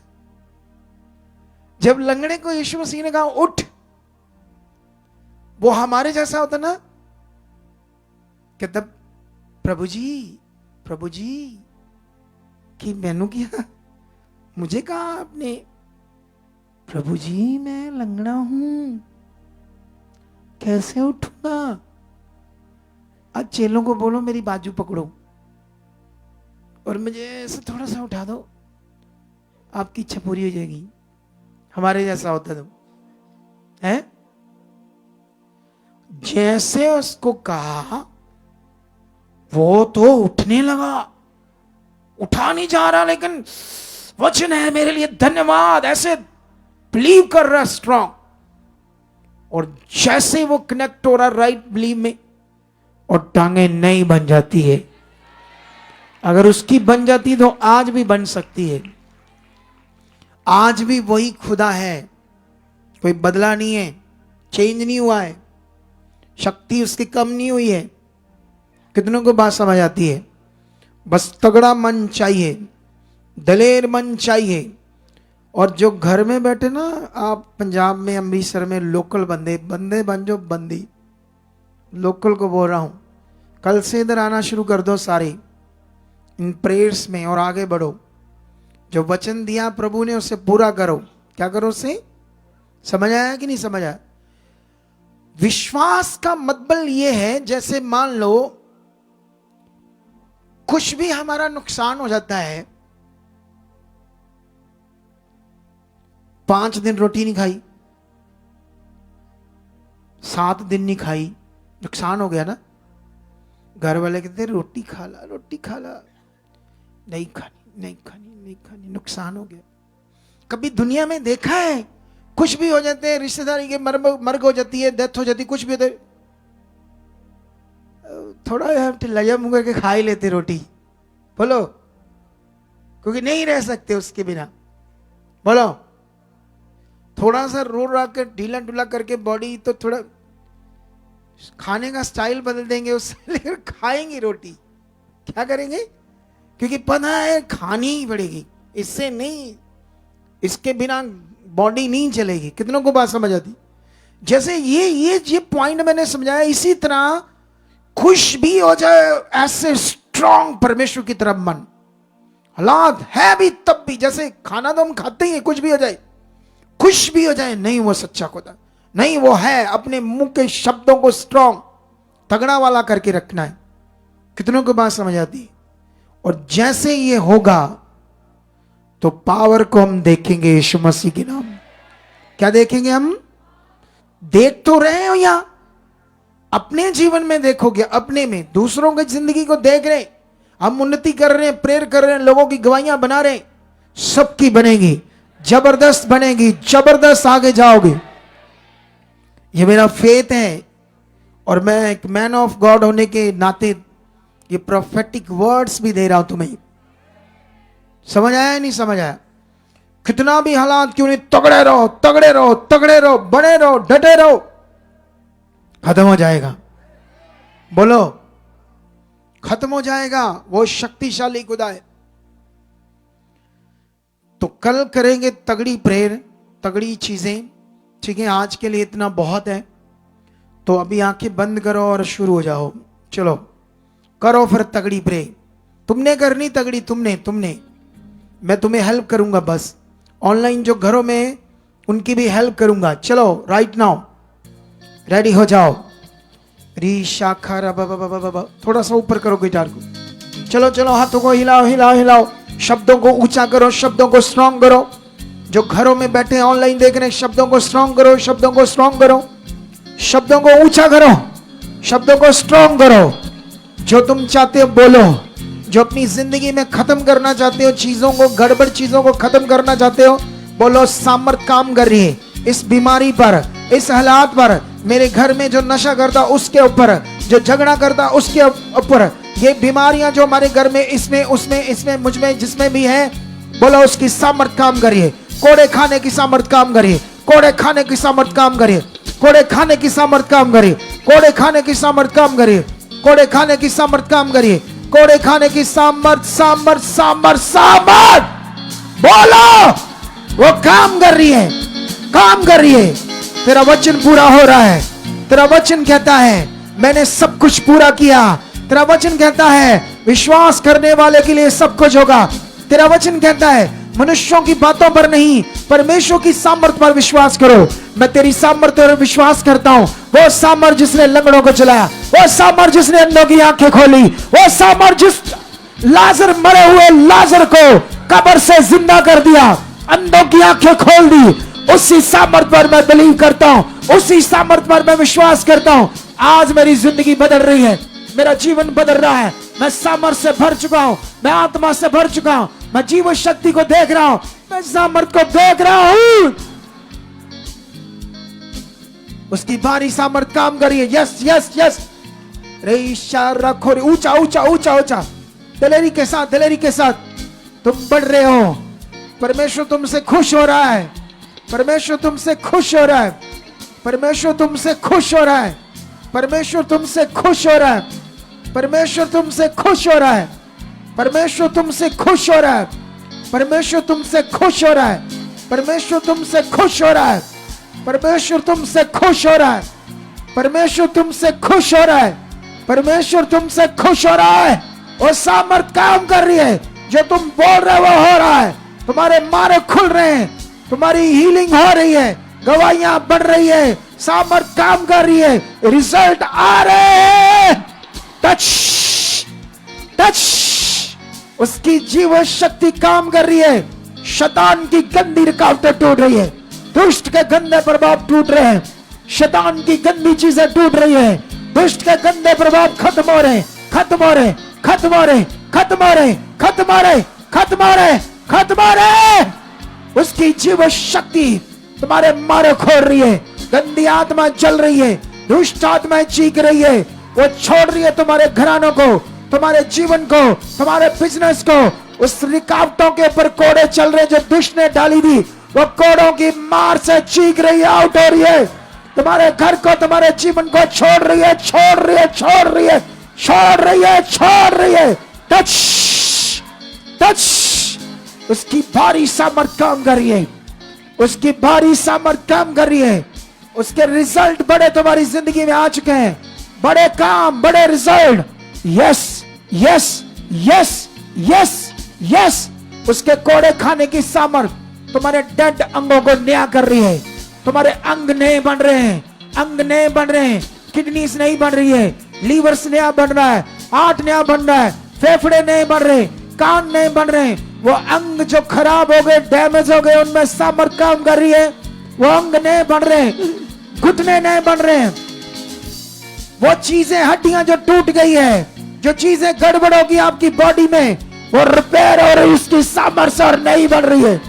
जब लंगड़े को यीशु मसीह ने कहा उठ, वो हमारे जैसा होता ना, कहता प्रभु जी कि मैनू किया, मुझे कहा आपने, प्रभु जी मैं लंगड़ा हूं, कैसे उठूंगा? आज चेलों को बोलो मेरी बाजू पकड़ो और मुझे ऐसे थोड़ा सा उठा दो, आपकी इच्छा पूरी हो जाएगी। हमारे जैसा होता तो है। जैसे उसको कहा, वो तो उठने लगा, उठा नहीं जा रहा, लेकिन वचन है मेरे लिए धन्यवाद, ऐसे बिलीव कर रहा स्ट्रांग। और जैसे वो कनेक्ट हो रहा राइट बिलीव में, और टांगे नहीं बन जाती है। अगर उसकी बन जाती तो आज भी बन सकती है। आज भी वही खुदा है, कोई बदला नहीं है, चेंज नहीं हुआ है, शक्ति उसकी कम नहीं हुई है। कितनों को बात समझ आती है? बस तगड़ा मन चाहिए, दलेर मन चाहिए। और जो घर में बैठे ना, आप पंजाब में अमृतसर में लोकल बंदे बन जो बंदी, लोकल को बोल रहा हूं, कल से इधर आना शुरू कर दो सारे इन प्रेयर्स में और आगे बढ़ो। जो वचन दिया प्रभु ने उसे पूरा करो। क्या करो उसे? समझ आया कि नहीं समझ आया? विश्वास का मतलब यह है, जैसे मान लो कुछ भी हमारा नुकसान हो जाता है, 5 दिन रोटी नहीं खाई, 7 दिन नहीं खाई, नुकसान हो गया ना। घर वाले कहते रोटी खा ला, रोटी खा ला। नहीं खानी, नहीं खानी, नहीं खानी, नुकसान हो गया। कभी दुनिया में देखा है कुछ भी हो जाते हैं, रिश्तेदारी के मर्ग हो जाती है, डेथ हो जाती है, कुछ भी होता है, थोड़ा लजा मुंह करके खा ही लेते रोटी। बोलो, क्योंकि नहीं रह सकते उसके बिना। बोलो, थोड़ा सा रो रा के ढीला ढूला करके बॉडी तो थोड़ा खाने का स्टाइल बदल देंगे उससे, लेकर खाएंगे रोटी। क्या करेंगे? क्योंकि पता है खानी ही पड़ेगी, इससे नहीं, इसके बिना बॉडी नहीं चलेगी। कितनों को बात समझ आती? जैसे ये पॉइंट मैंने समझाया, इसी तरह खुश भी हो जाए ऐसे स्ट्रांग परमेश्वर की तरफ मन, हालात है भी तब भी, जैसे खाना तो हम खाते ही हैं, कुछ भी हो जाए, खुश भी हो जाए, नहीं वो सच्चा खुदा नहीं, वो है। अपने मुंह के शब्दों को स्ट्रांग तगड़ा वाला करके रखना है। कितनों को बात समझ आती? और जैसे ये होगा तो पावर को हम देखेंगे यीशु मसीह के नाम। क्या देखेंगे? हम देख तो रहे हो, या अपने जीवन में देखोगे, अपने में, दूसरों की जिंदगी को देख रहे, हम उन्नति कर रहे हैं, प्रेयर कर रहे हैं, लोगों की गवाहियां बना रहे, सबकी बनेगी, जबरदस्त बनेगी, जबरदस्त आगे जाओगे। ये मेरा फेथ है, और मैं एक मैन ऑफ गॉड होने के नाते ये प्रोफेटिक वर्ड्स भी दे रहा हूं तुम्हें। समझ आया नहीं समझ आया? कितना भी हालात क्यों नहीं, तगड़े रहो, तगड़े रहो, तगड़े रहो, बने रहो, डटे रहो, खत्म हो जाएगा। बोलो, खत्म हो जाएगा। वो शक्तिशाली खुदा है। तो कल करेंगे तगड़ी प्रेयर, तगड़ी चीजें, ठीक है? आज के लिए इतना बहुत है। तो अभी आंखें बंद करो और शुरू हो जाओ। चलो करो फिर तगड़ी प्रेयर। तुमने करनी तगड़ी, तुमने मैं तुम्हें हेल्प करूंगा, बस ऑनलाइन जो घरों में उनकी भी हेल्प करूंगा। चलो राइट नाउ रेडी हो जाओ। री शाखा, थोड़ा सा ऊपर करो गिटार को। चलो चलो, हाथों को हिलाओ हिलाओ हिलाओ, शब्दों को ऊंचा करो, शब्दों को स्ट्रांग करो। जो घरों में बैठे ऑनलाइन देख रहे हैं, शब्दों को स्ट्रांग करो, शब्दों को स्ट्रांग करो, शब्दों को ऊंचा करो, शब्दों को स्ट्रांग करो। जो तुम चाहते हो बोलो, जो अपनी जिंदगी में खत्म करना चाहते हो, चीजों को, गड़बड़ चीजों को खत्म करना चाहते हो, बोलो सामर्थ काम कर रही है इस बीमारी पर, इस हालात पर, मेरे घर में जो नशा करता उसके ऊपर, जो झगड़ा करता उसके ऊपर, ये बीमारियां जो हमारे घर में, इसमें उसमें, इसमें मुझमें, जिसमें भी है, बोलो उसकी सामर्थ काम करिए। कोड़े खाने की सामर्थ काम करिए, कोड़े खाने की सामर्थ काम करिए, कोड़े खाने की सामर्थ काम करिए, कोड़े खाने की सामर्थ काम करिए, कोड़े खाने की सामर्थ काम करिए, कोड़े खाने की सामर्थ, सामर्थ, सामर्थ, सामर्थ। बोलो, वो काम कर रही है, काम कर रही है। तेरा वचन पूरा हो रहा है। तेरा वचन कहता है मैंने सब कुछ पूरा किया। तेरा वचन कहता है विश्वास करने वाले के लिए सब कुछ होगा। तेरा वचन कहता है मनुष्यों की बातों पर नहीं, परमेश्वर की सामर्थ पर विश्वास करो। मैं तेरी सामर्थ पर विश्वास करता हूं। वो सामर्थ जिसने लंगड़ों को चलाया, वो सामर्थ जिसने अंधों की आंखें खोली, वो सामर्थ जिस लाजर, मरे हुए लाजर को कब्र से जिंदा कर दिया, अंधों की आंखें खोल दी, उसी सामर्थ पर मैं बिलीव करता हूं, उसी सामर्थ पर मैं विश्वास करता हूं। आज मेरी जिंदगी बदल रही है, मेरा जीवन बदल रहा है। मैं सामर्थ से भर चुका हूं, मैं आत्मा से भर चुका हूं, मैं जीवन शक्ति को देख रहा हूं, मैं सामर्थ को देख रहा हूं। उसकी भारी सामर्थ काम करिए। यस यस यस, रे इशारा खोरे, ऊंचा ऊंचा ऊंचा ऊंचा, दिलेरी के साथ, दिलेरी के साथ तुम बढ़ रहे हो। परमेश्वर तुमसे खुश हो रहा है, परमेश्वर तुमसे खुश हो रहा है, परमेश्वर तुमसे खुश हो रहा है, परमेश्वर तुमसे खुश हो रहा है, परमेश्वर तुमसे खुश हो रहा है, परमेश्वर तुमसे खुश हो रहा है, परमेश्वर तुमसे खुश हो रहा है, परमेश्वर तुमसे खुश हो रहा है, परमेश्वर तुमसे खुश हो रहा है, परमेश्वर तुमसे खुश हो रहा है, परमेश्वर तुमसे खुश हो रहा है। वो सामर्थ काम कर रही है, जो तुम बोल रहे हो हो रहा है। तुम्हारे मारे खुल रहे हैं, तुम्हारी हीलिंग हो रही है, गवाहियां बढ़ रही है, सामर्थ काम कर रही है, रिजल्ट आ रहे हैं। टच टच, उसकी जीवन शक्ति काम कर रही है। शैतान की गंदी रुकावटें टूट रही है, दुष्ट के गंदे प्रभाव टूट रहे हैं, शैतान की गंदी चीजें टूट रही है, दुष्ट के गंदे प्रभाव खत्म हो रहे हैं, खत्म हो रहे, खत्म हो रहे, खत्म हो रहे, खत्म हो रहे, खत्म हो रहे, खत्म हो रहे। उसकी जीव शक्ति तुम्हारे मारे खोल रही है, गंदी आत्मा जल रही है, दुष्ट आत्माएं चीख रही है, वो छोड़ रही है तुम्हारे घरानों को, तुम्हारे जीवन को, तुम्हारे बिजनेस को। उस रुकावटों के ऊपर कोड़े चल रहे जो दुष्ट ने डाली थी, वो कोड़ों की मार से चीख रही है, आउट हो रही है। तुम्हारे घर को, तुम्हारे जीवन को छोड़ रही है, छोड़ रही है, छोड़ रही है, छोड़ रही है, छोड़ रही है। टच टच, उसकी भारी सामर्थ काम कर रही है, उसकी भारी सामर्थ काम कर रही है। उसके रिजल्ट बड़े तुम्हारी जिंदगी में आ चुके हैं, बड़े काम, बड़े result. Yes yes yes yes yes, उसके कोड़े खाने की सामर्थ तुम्हारे डेड अंगों को नया कर रही है। तुम्हारे अंग नए बन रहे हैं, अंग नए बन रहे हैं, किडनीज नहीं बन रही है, लीवर्स नया बन रहा है, हार्ट नया बन रहा है, फेफड़े नए बन रहे, कान नए बन रहे। वो अंग जो खराब हो गए, डैमेज हो गए, उनमें सामर्थ काम कर रही है। वो अंग नए बन रहे, घुटने नए बन रहे हैं। वो चीजें, हड्डियां जो टूट गई है, जो चीजें गड़बड़ होगी आपकी बॉडी में, वो रिपेयर हो रही, उसकी सामर्थ्य और नई बन रही है।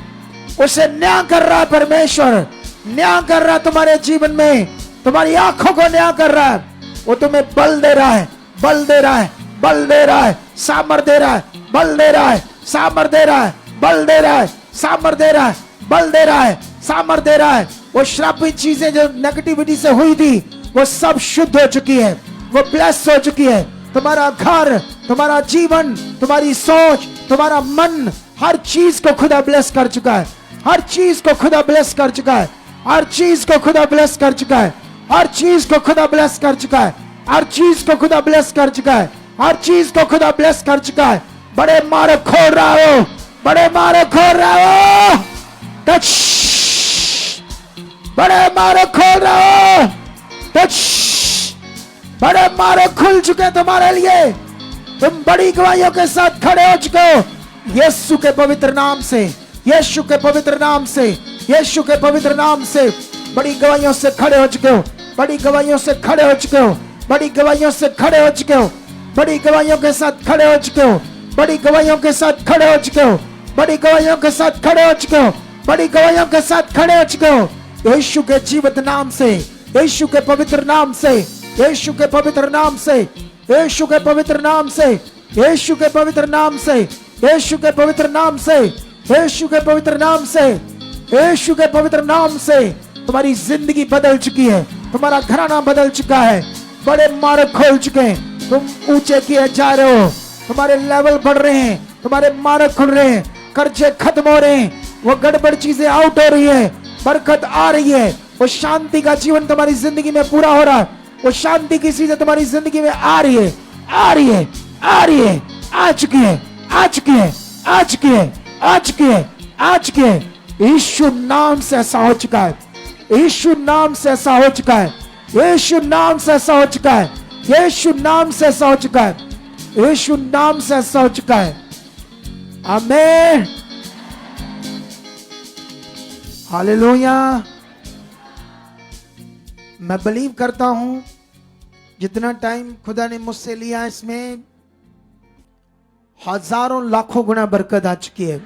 उसे न्याय कर रहा है परमेश्वर, न्याय कर रहा है तुम्हारे जीवन में, तुम्हारी आंखों को न्याय कर रहा है। वो तुम्हें बल दे रहा है, बल दे रहा है, बल दे रहा है, सामर्थ दे रहा है, बल दे रहा है, सामर्थ दे रहा है, बल दे रहा है, सामर्थ दे रहा है, बल दे रहा है, सामर्थ दे रहा है। वो श्रापित चीजें जो नेगेटिविटी से हुई थी, वो सब शुद्ध हो चुकी है, वो ब्लेस हो चुकी है। तुम्हारा घर, तुम्हारा जीवन, तुम्हारी सोच, तुम्हारा मन, हर चीज को खुदा ब्लेस कर चुका है, हर चीज को खुदा ब्लेस कर चुका है, हर चीज को खुदा ब्लेस कर चुका है, हर चीज को खुदा ब्लेस कर चुका है, हर चीज को खुदा ब्लेस कर चुका है, हर चीज को खुदा ब्लेस कर चुका है। बड़े मारे खोल रहा हो, बड़े मारे खोल रहा हो, टच, बड़े मारे खोल रहा हो, टच, बड़े मारे खुल चुके तुम्हारे लिए। तुम बड़ी गवाहियों के साथ खड़े हो चुके हो, यीशु के पवित्र नाम से, यीशु के पवित्र नाम से, यीशु के पवित्र नाम से बड़ी गवाहियों से खड़े हो चुके हो, बड़ी गवाहियों से खड़े हो चुके हो, बड़ी गवाहियों से खड़े हो चुके हो, बड़ी गवाहियों के साथ खड़े हो चुके हो, बड़ी गवाहियों के साथ खड़े हो चुके हो, बड़ी गवाहियों के साथ खड़े हो चुके हो, बड़ी गवाहियों के साथ खड़े हो चुके हो। यीशु के जीवित नाम से, यीशु के पवित्र नाम से, यीशु के पवित्र नाम से, यीशु के पवित्र नाम से, यीशु के पवित्र नाम से, यीशु के पवित्र नाम से, यीशु के पवित्र नाम से, यीशु के पवित्र नाम से तुम्हारी जिंदगी बदल चुकी है, तुम्हारा घराना बदल चुका है, बड़े मार्ग खोल चुके हैं, तुम ऊंचे किए जा रहे हो, तुम्हारे लेवल बढ़ रहे हैं, तुम्हारे मार्ग खुल रहे हैं, कर्जे खत्म हो रहे हैं, वो गड़बड़ चीजें आउट हो रही है, बरकत आ रही है, वो शांति का जीवन तुम्हारी जिंदगी में पूरा हो रहा है, वो शांति की चीजें तुम्हारी जिंदगी में आ रही है, आ रही है, आ रही है, आ चुकी है, आ चुकी है, आ चुकी है, आ चुकी है, आ चुकी है। यीशु नाम से ऐसा हो चुका है, यीशु नाम से ऐसा हो चुका है, यीशु नाम से ऐसा हो चुका है, यीशु नाम से ऐसा हो चुका है, यीशु नाम से ऐसा हो चुका है। आमीन, हालेलुया। मैं बिलीव करता हूं जितना टाइम खुदा ने मुझसे लिया, इसमें हजारों लाखों गुना बरकत आ चुकी है।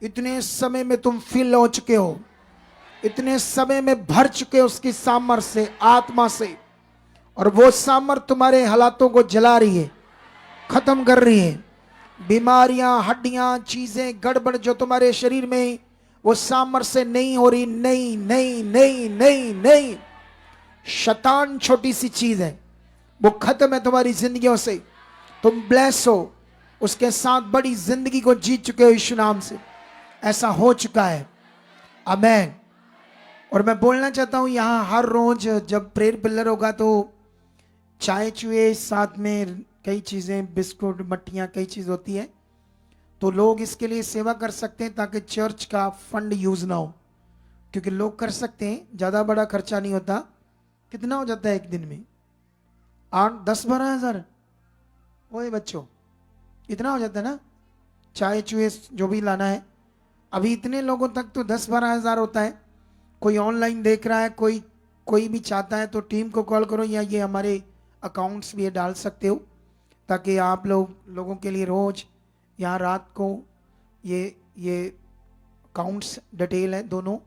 इतने समय में तुम फिल हो चुके हो, इतने समय में भर चुके हो उसकी सामर्थ से, आत्मा से, और वो सामर्थ तुम्हारे हालातों को जला रही है, खत्म कर रही है। बीमारियां, हड्डियां, चीजें गड़बड़ जो तुम्हारे शरीर में, वो सामर्थ से नहीं हो रही। नहीं नहीं नहीं नहीं नहीं, शैतान छोटी सी चीज है, वो खत्म है तुम्हारी जिंदगियों से। तुम ब्लेस हो, उसके साथ बड़ी जिंदगी को जीत चुके हो यीशु नाम से। ऐसा हो चुका है। आमीन। और मैं बोलना चाहता हूं, यहां हर रोज जब प्रेयर पिलर होगा तो चाय चुए, साथ में कई चीजें, बिस्कुट, मट्टियां, कई चीज होती है, तो लोग इसके लिए सेवा कर सकते हैं ताकि चर्च का फंड यूज ना हो, क्योंकि लोग कर सकते हैं, ज्यादा बड़ा खर्चा नहीं होता। कितना हो जाता है एक दिन में? 8, 10, 12 हजार। ओए बच्चों, इतना हो जाता है ना, चाय चुए जो भी लाना है। अभी इतने लोगों तक तो 10-12 हजार होता है। कोई ऑनलाइन देख रहा है, कोई भी चाहता है तो टीम को कॉल करो, या ये हमारे अकाउंट्स भी ये डाल सकते हो, ताकि आप लोगों के लिए रोज यहाँ रात को ये अकाउंट्स डिटेल है दोनों,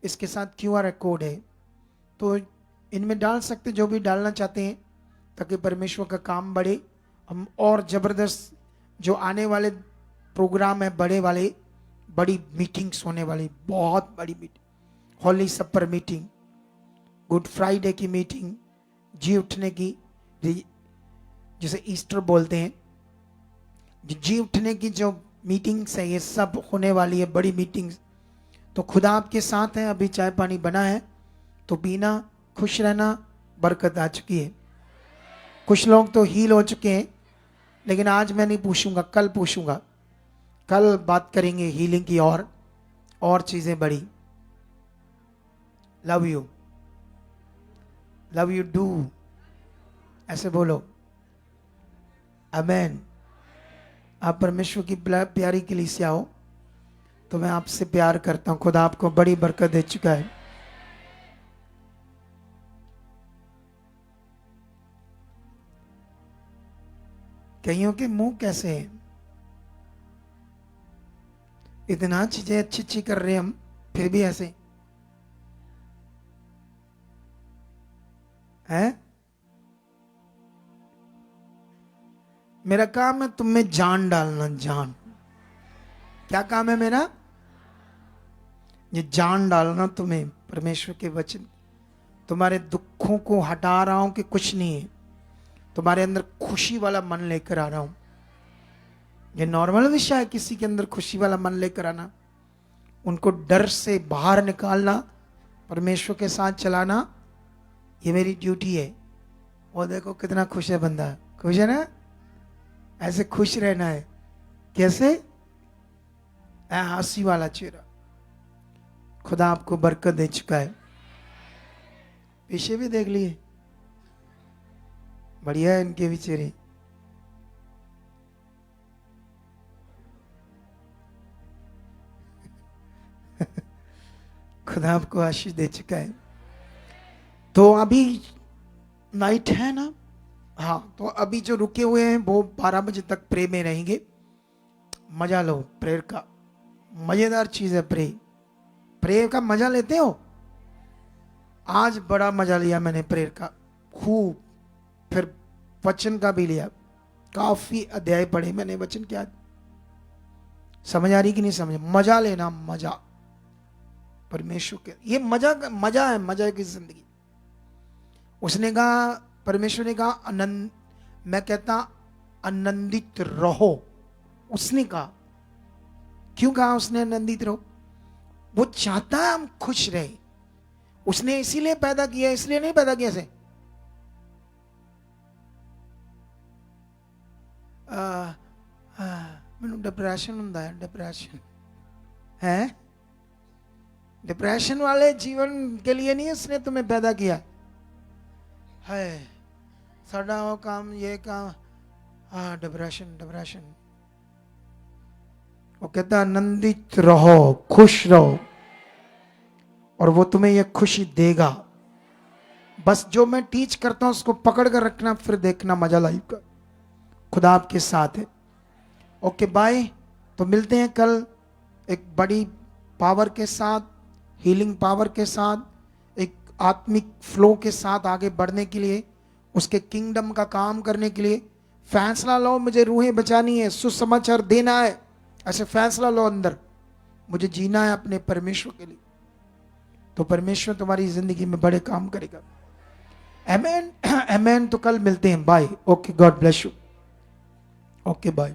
इसके साथ QR कोड है, तो इनमें डाल सकते जो भी डालना चाहते हैं, ताकि परमेश्वर का काम बढ़े। हम और ज़बरदस्त जो आने वाले प्रोग्राम है, बड़े वाले, बड़ी मीटिंग्स होने वाली, बहुत बड़ी मीटिंग, हॉली सपर मीटिंग, गुड फ्राइडे की मीटिंग, जी उठने की, जिसे ईस्टर बोलते हैं, जी उठने की जो मीटिंग्स है, ये सब होने वाली है, बड़ी मीटिंग्स। तो खुदा आपके साथ है। अभी चाय पानी बना है तो पीना, खुश रहना, बरकत आ चुकी है। कुछ लोग तो हील हो चुके हैं, लेकिन आज मैं नहीं पूछूंगा, कल पूछूंगा, कल बात करेंगे हीलिंग की और चीजें बड़ी। Love you, love you do, ऐसे बोलो, आमेन। आप परमेश्वर की प्यारी कलीसिया हो, तो मैं आपसे प्यार करता हूं। खुदा आपको बड़ी बरकत दे चुका है। कईयों के मुंह कैसे हैं, इतना चीजें अच्छी अच्छी कर रहे हैं हम, फिर भी ऐसे हैं। मेरा काम है तुम में जान डालना, जान। क्या काम है मेरा? ये जान डालना तुम्हें, परमेश्वर के वचन। तुम्हारे दुखों को हटा रहा हूं कि कुछ नहीं है, तुम्हारे अंदर खुशी वाला मन लेकर आ रहा हूं। ये नॉर्मल विषय है, किसी के अंदर खुशी वाला मन लेकर आना, उनको डर से बाहर निकालना, परमेश्वर के साथ चलाना, ये मेरी ड्यूटी है। और देखो कितना खुश है बंदा, खुश है ना? ऐसे खुश रहना है। कैसे? हंसी वाला चेहरा। खुदा आपको बरकत दे चुका है। पीछे भी देख लिए, बढ़िया है इनके भी चेहरे। खुदा आपको आशीष दे चुका है। तो अभी नाइट है ना? हाँ, तो अभी जो रुके हुए हैं वो 12 बजे तक प्रे में रहेंगे। मजा लो प्रेयर का, मजेदार चीज है प्रेयर का। मजा लेते हो? आज बड़ा मजा लिया मैंने प्रेयर का, खूब। फिर वचन का भी लिया, काफी अध्याय पढ़े मैंने वचन के। आज समझ आ रही कि नहीं समझ? मजा लेना, मजा परमेश्वर के, ये मजा है, मजा की जिंदगी। उसने कहा, परमेश्वर ने कहा आनंद, मैं कहता आनंदित रहो। उसने कहा, क्यों कहा उसने आनंदित रहो? वो चाहता है हम खुश रहे। उसने इसीलिए पैदा किया, इसलिए नहीं पैदा किया से मैनू डिप्रेशन हुंदा है, डिप्रेशन है, डिप्रेशन वाले जीवन के लिए नहीं उसने तुम्हें पैदा किया है। साडा वो काम, ये काम, डिप्रेशन डिप्रेशन। वो कहता आनंदित रहो, खुश रहो, और वो तुम्हें ये खुशी देगा। बस जो मैं टीच करता हूं उसको पकड़ कर रखना, फिर देखना मजा लाइफ का। खुदा आपके साथ है। Okay bye. तो मिलते हैं कल एक बड़ी पावर के साथ, हीलिंग पावर के साथ, एक आत्मिक फ्लो के साथ आगे बढ़ने के लिए, उसके किंगडम का काम करने के लिए। फैसला लो, मुझे रूहें बचानी है, सुसमाचार देना है, ऐसे फैसला लो अंदर, मुझे जीना है अपने परमेश्वर के लिए। तो परमेश्वर तुम्हारी जिंदगी में बड़े काम करेगा। आमेन, आमेन। तो कल मिलते हैं, bye. Okay, God bless you. Okay bye.